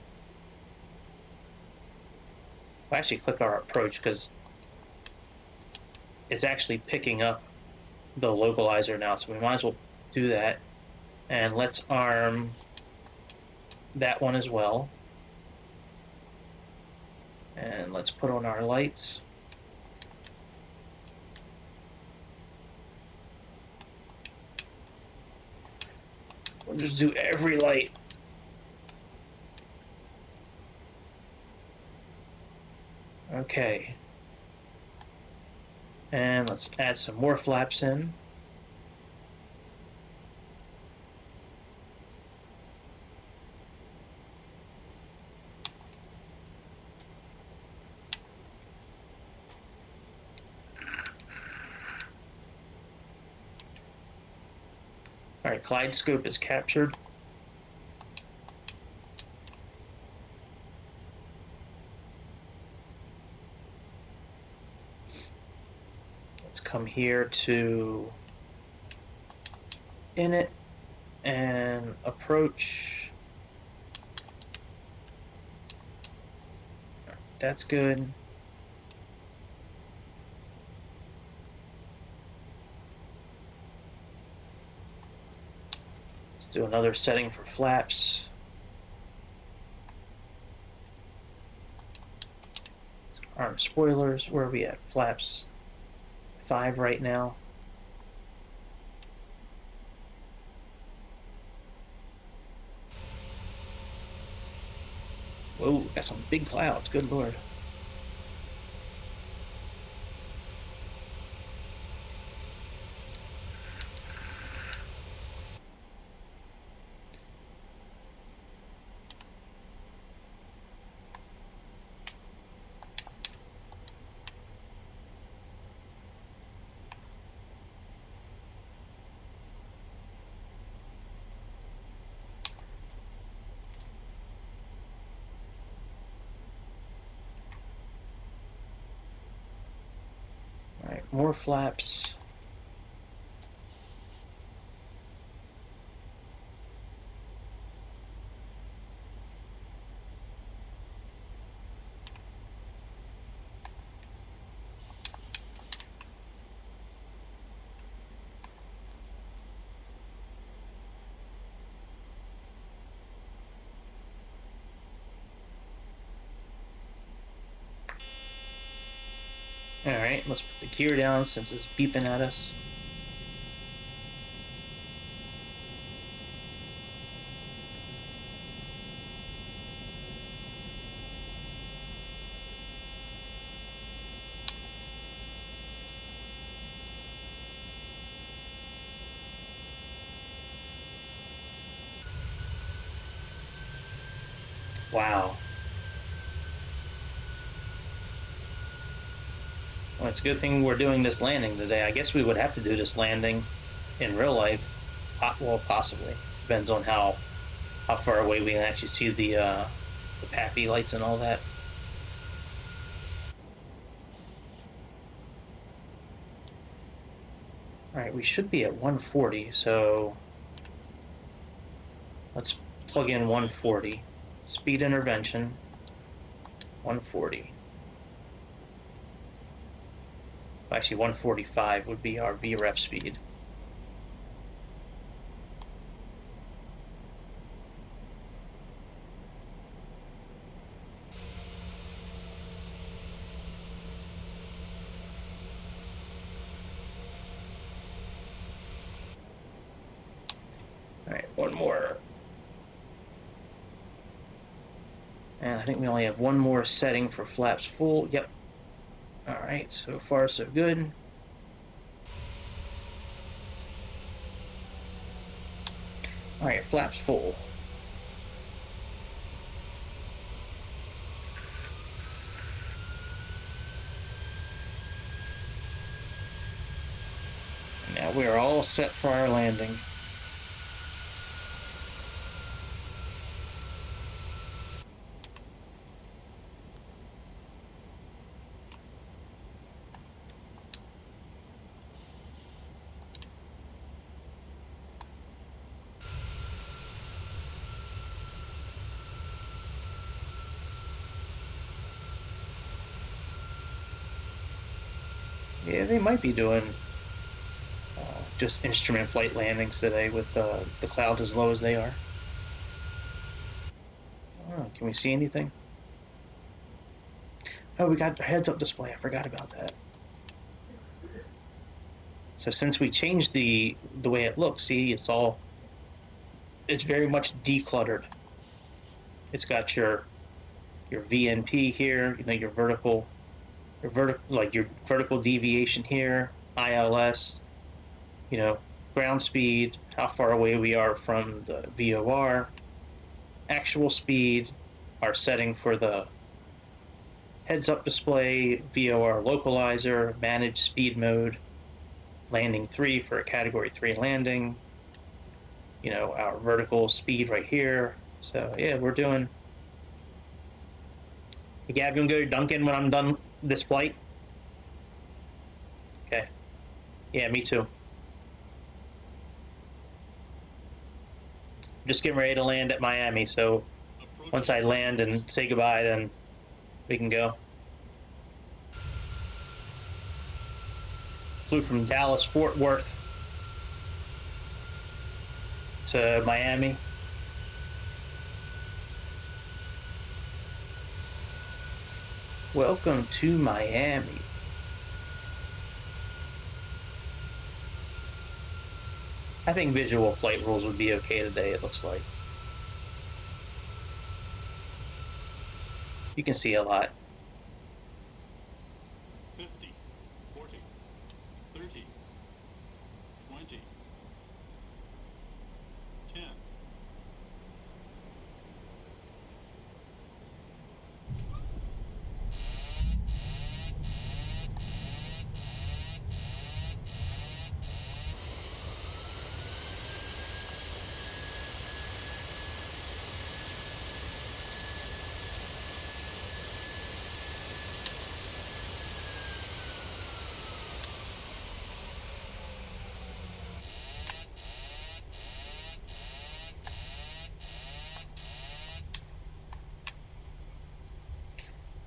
We'll actually click our approach because it's actually picking up the localizer now, so we might as well do that. And let's arm that one as well. And let's put on our lights. We'll just do every light. Okay. And let's add some more flaps in. All right, Kaleidoscope is captured. Let's come here to init and approach. That's good. Let's do another setting for flaps. Arm spoilers. Where are we at? Flaps 5 right now. Whoa, got some big clouds. Good lord. more flaps. Alright, let's put the gear down since it's beeping at us. Wow. Well, it's a good thing we're doing this landing today. I guess we would have to do this landing in real life. Well, possibly. Depends on how far away we can actually see the PAPI lights and all that. Alright, we should be at 140, so let's plug in 140. Speed intervention, 140. Actually, 145 would be our VREF speed. Alright, one more. And I think we only have one more setting for flaps full. Yep. Alright, so far so good. Alright, flaps full. Now we are all set for our landing. Yeah, they might be doing just instrument flight landings today with the clouds as low as they are. Oh, can we see anything? Oh, we got a heads-up display. I forgot about that. So since we changed the way it looks, see, it's very much decluttered. It's got your VNP here, you know, your vertical deviation here, ILS, you know, ground speed, how far away we are from the VOR, actual speed, our setting for the heads-up display, VOR localizer, managed speed mode, landing 3 for a category 3 landing, you know, our vertical speed right here. So yeah, we're doing. Hey, Gab, you gonna go to Duncan when I'm done this flight? Okay. Yeah, me too. Just getting ready to land at Miami, so once I land and say goodbye, then we can go. Flew from Dallas, Fort Worth to Miami. Welcome to Miami. I think visual flight rules would be okay today, it looks like. You can see a lot. 50, 40, 30, 20, 10.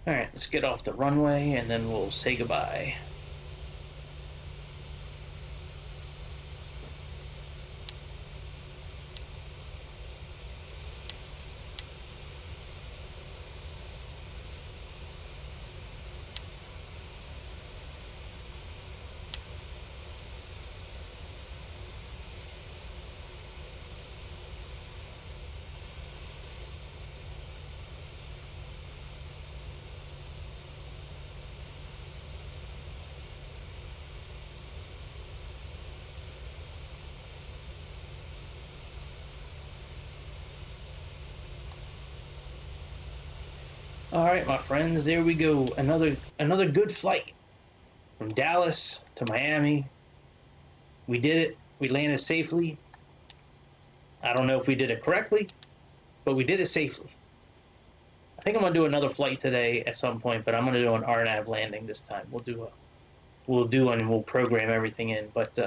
All right, let's get off the runway and then we'll say goodbye. All right, my friends, there we go. Another good flight from Dallas to Miami. We did it. We landed safely. I don't know if we did it correctly, but we did it safely. I think I'm gonna do another flight today at some point, but I'm gonna do an RNAV landing this time. We'll program everything in. But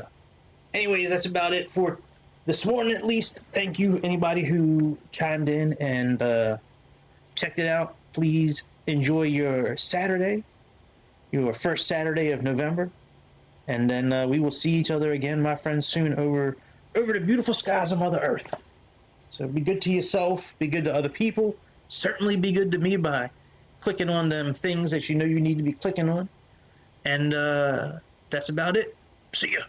anyways, that's about it for this morning, at least. Thank you, anybody who chimed in and checked it out. Please enjoy your Saturday, your first Saturday of November, and then we will see each other again, my friends, soon over the beautiful skies of Mother Earth. So be good to yourself, be good to other people, certainly be good to me by clicking on them things that you know you need to be clicking on, and that's about it. See ya.